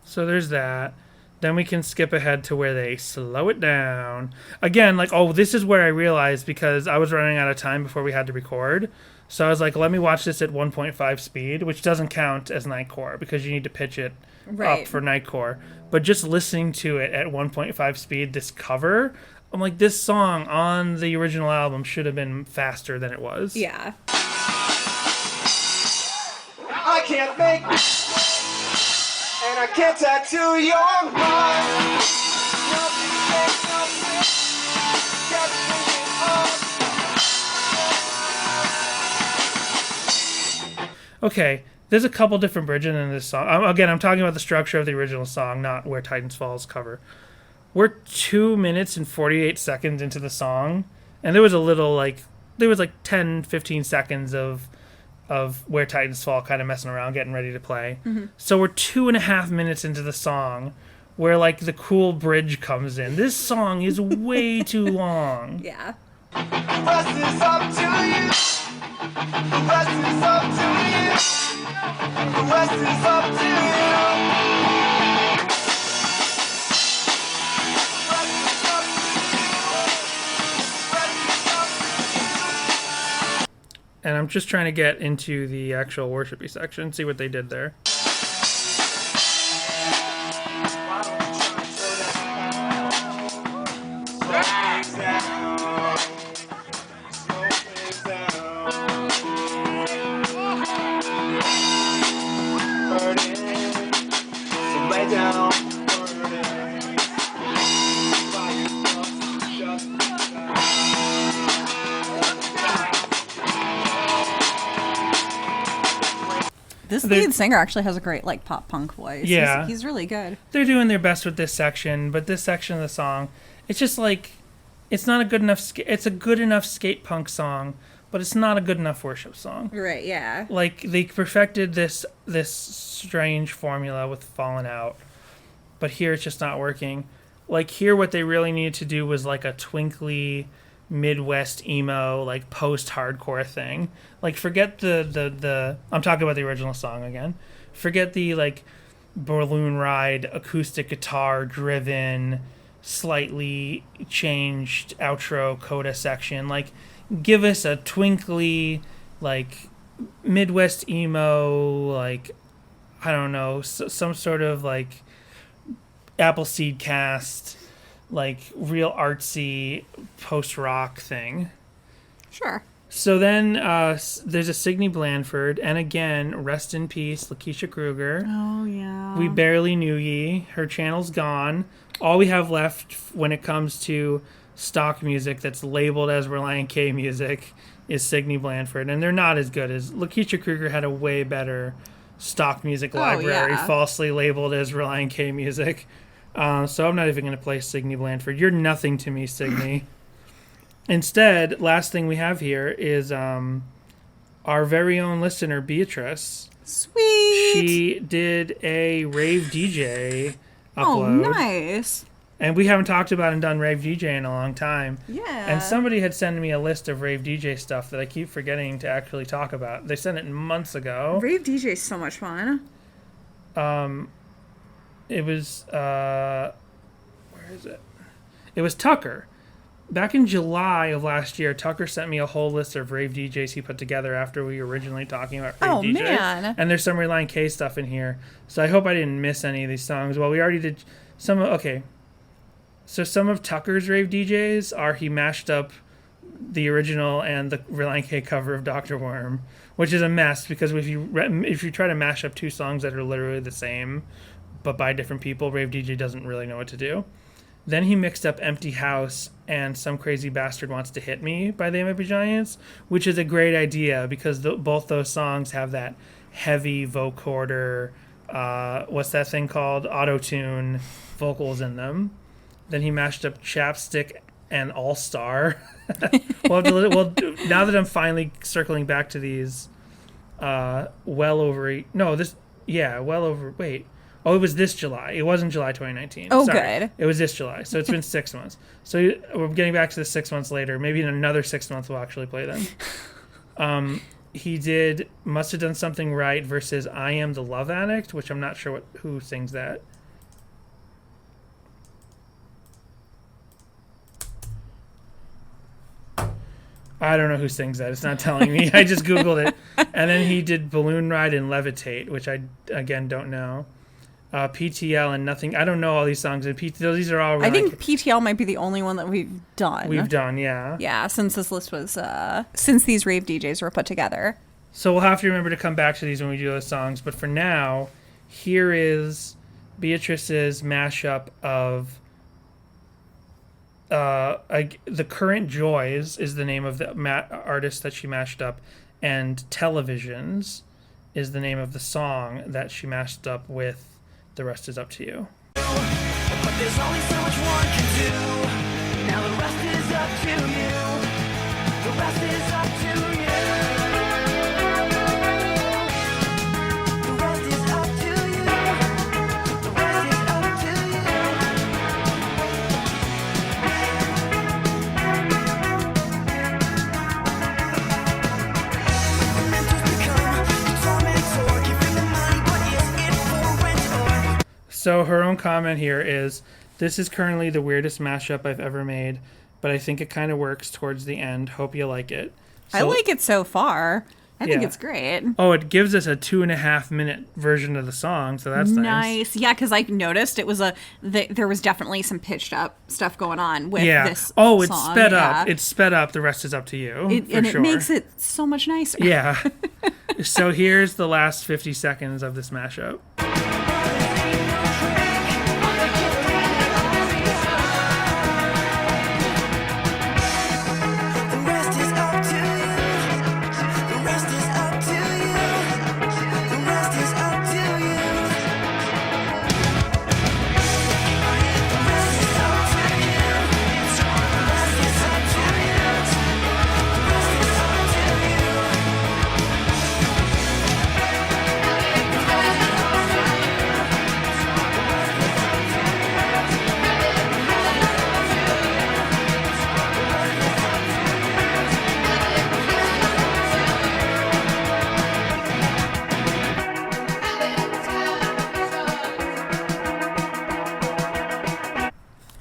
So there's that. Then we can skip ahead to where they slow it down. Again, like, oh, this is where I realized, because I was running out of time before we had to record. So I was like, let me watch this at 1.5 speed, which doesn't count as Nightcore because you need to pitch it up for Nightcore. But just listening to it at 1.5 speed, this cover, I'm like, this song on the original album should have been faster than it was. Yeah. I can't make and I can't tattoo your mind. Okay, there's a couple different bridges in this song. Again, I'm talking about the structure of the original song, not Where Titans Fall's cover. We're 2 minutes and 48 seconds into the song, and there was 10, 15 seconds of Where Titans Fall kind of messing around, getting ready to play. Mm-hmm. So we're 2.5 minutes into the song where like the cool bridge comes in. This song is way too long. Yeah. The rest is up to you. The rest is up to you. The rest is up to you. And I'm just trying to get into the actual worshipy section, see what they did there. now. Burning. Just This lead singer actually has a great like pop punk voice. Yeah. He's really good. They're doing their best with this section, but this section of the song, it's just like, it's not a good enough, it's a good enough skate punk song, but it's not a good enough worship song. Right, yeah. Like, they perfected this strange formula with Fallen Out, but here it's just not working. Like, here what they really needed to do was like a twinkly Midwest emo, like post-hardcore thing. Like, forget the I'm talking about the original song again. Forget the like balloon ride, acoustic guitar driven, slightly changed outro coda section. Like, give us a twinkly, like Midwest emo, like, I don't know, some sort of like Appleseed Cast, like real artsy post-rock thing. Sure. So then there's a Signe Blandford, and again, rest in peace, Lakeisha Kruger. Oh, yeah. We barely knew ye. Her channel's gone. All we have left when it comes to stock music that's labeled as Relient K music is Signe Blandford, and they're not as good as Lakeisha Kruger had a way better stock music library, falsely labeled as Relient K music. So I'm not even going to play Signe Blandford. You're nothing to me, Signe. Instead, last thing we have here is our very own listener, Beatrice. Sweet. She did a Rave DJ upload. Oh, nice. And we haven't talked about and done Rave DJ in a long time. Yeah. And somebody had sent me a list of Rave DJ stuff that I keep forgetting to actually talk about. They sent it months ago. Rave DJ is so much fun. It was, where is it? It was Tucker. Back in July of last year, Tucker sent me a whole list of rave DJs he put together after we were originally talking about rave DJs. Man. And there's some Relient K stuff in here. So I hope I didn't miss any of these songs. Well, we already did some of, okay. So some of Tucker's rave DJs are he mashed up the original and the Relient K cover of Dr. Worm, which is a mess because if you try to mash up two songs that are literally the same but by different people, Rave DJ doesn't really know what to do. Then he mixed up Empty House and Some Crazy Bastard Wants to Hit Me by the Mighty Giants, which is a great idea because both those songs have that heavy vocoder, what's that thing called? Auto-tune vocals in them. Then he mashed up Chapstick and All-Star. Well, now that I'm finally circling back to these, Oh, it was this July. It wasn't July 2019. Oh, Sorry. good. It was this July. So it's been 6 months. So we're getting back to the 6 months later. Maybe in another 6 months we'll actually play them. He must have done something right versus I Am the Love Addict, which I'm not sure who sings that. I don't know who sings that. It's not telling me. I just Googled it. And then he did Balloon Ride and Levitate, which I, again, don't know. PTL and Nothing. I don't know all these songs. And these are all. I think PTL might be the only one that we've done. We've done, yeah. Yeah, since this list was, since these rave DJs were put together. So we'll have to remember to come back to these when we do those songs. But for now, here is Beatrice's mashup of The Current Joys is the name of the artist that she mashed up, and Televisions is the name of the song that she mashed up with The Rest Is Up to You. But there's only so much one can do. Now the rest is up to you. The rest is up to you. The rest is up to you. The rest is up to you. Mentors become the tormentor, giving the money, but is it for rent or? So her own comment here is, this is currently the weirdest mashup I've ever made, but I think it kind of works towards the end. Hope you like it. I like it so far. I think Yeah. it's great. Oh, it gives us a 2.5 minute version of the song, so that's nice. Nice. Yeah, because I noticed it was there was definitely some pitched up stuff going on with this Oh, it's song. sped Yeah. up. It's sped up. The rest is up to you. And sure. it makes it so much nicer. Yeah. So here's the last 50 seconds of this mashup. Ain't no trick.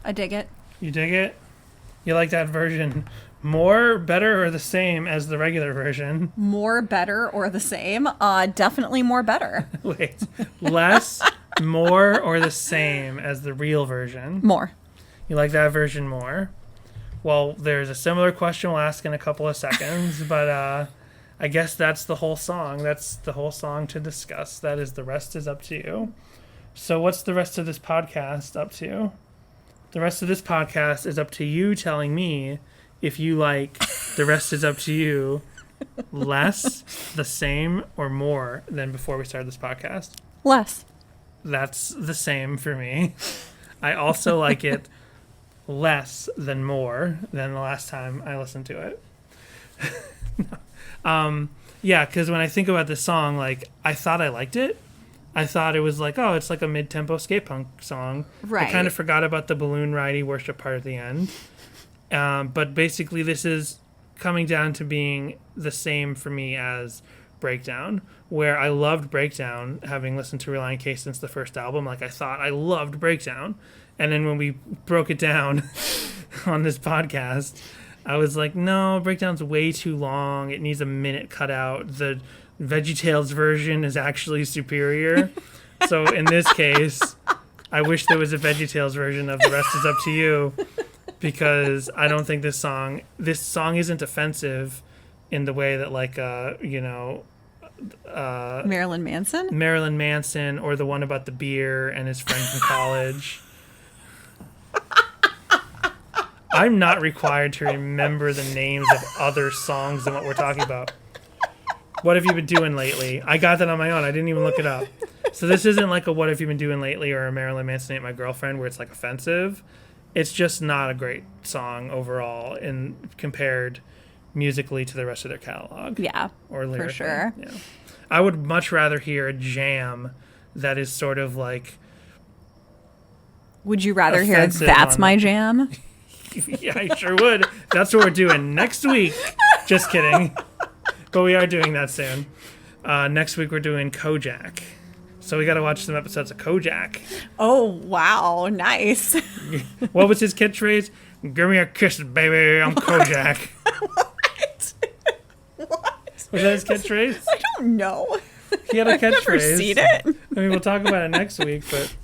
I dig it. You dig it? You like that version more, better, or the same as the regular version? More, better, or the same? Definitely more better. Wait. Less, more, or the same as the real version? More. You like that version more? Well, there's a similar question we'll ask in a couple of seconds, but I guess that's the whole song. That's the whole song to discuss. That is, the rest is up to you. So what's the rest of this podcast up to? The rest of this podcast is up to you telling me if you like the rest is up to you less, the same, or more than before we started this podcast. Less. That's the same for me. I also like it less than more than the last time I listened to it. Yeah, because when I think about this song, like, I thought I liked it. I thought it was like, oh, it's like a mid-tempo skate punk song. Right. I kind of forgot about the balloon ridey worship part at the end. But basically, this is coming down to being the same for me as Breakdown, where I loved Breakdown, having listened to Relient K since the first album. Like, I thought I loved Breakdown. And then when we broke it down on this podcast, I was like, no, Breakdown's way too long. It needs a minute cut out. The VeggieTales version is actually superior. So in this case, I wish there was a VeggieTales version of The Rest Is Up to You, because I don't think this song isn't offensive in the way that, like, Marilyn Manson, or the one about the beer and his friend from college. I'm not required to remember the names of other songs than what we're talking about. What have you been doing lately? I got that on my own. I didn't even look it up. So this isn't like a what have you been doing lately or a Marilyn Manson Ain't My Girlfriend where it's like offensive. It's just not a great song overall compared musically to the rest of their catalog. Yeah, or lyrically. For sure. Yeah. I would much rather hear a jam that is sort of like... Would you rather hear That's My Jam? Yeah, I sure would. That's what we're doing next week. Just kidding. But we are doing that soon. Next week we're doing Kojak. So we got to watch some episodes of Kojak. Oh, wow. Nice. What was his catchphrase? Give me a kiss, baby. I'm Kojak. What? Was that his catchphrase? I don't know. He had a catchphrase. I've never seen it. I mean, we'll talk about it next week, but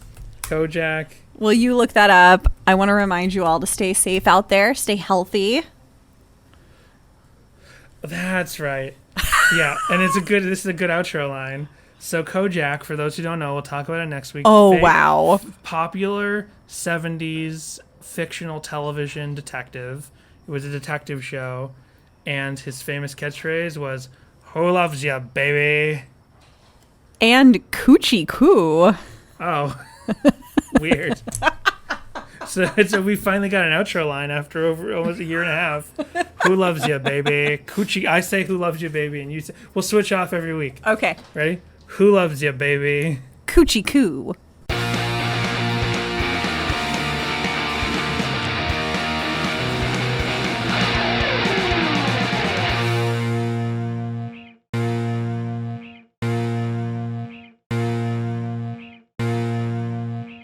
Kojak. Well, you look that up. I want to remind you all to stay safe out there. Stay healthy. That's right. Yeah, and this is a good outro line. So Kojak, for those who don't know, we'll talk about it next week. Oh, wow. Popular 70s fictional television detective. It was a detective show, and his famous catchphrase was, "Who loves ya, baby?" And coochie coo. Oh, weird. So we finally got an outro line after over almost a year and a half. Who loves you, baby? Coochie. I say who loves you, baby, and you say. We'll switch off every week. Okay. Ready? Who loves you, baby? Coochie coo.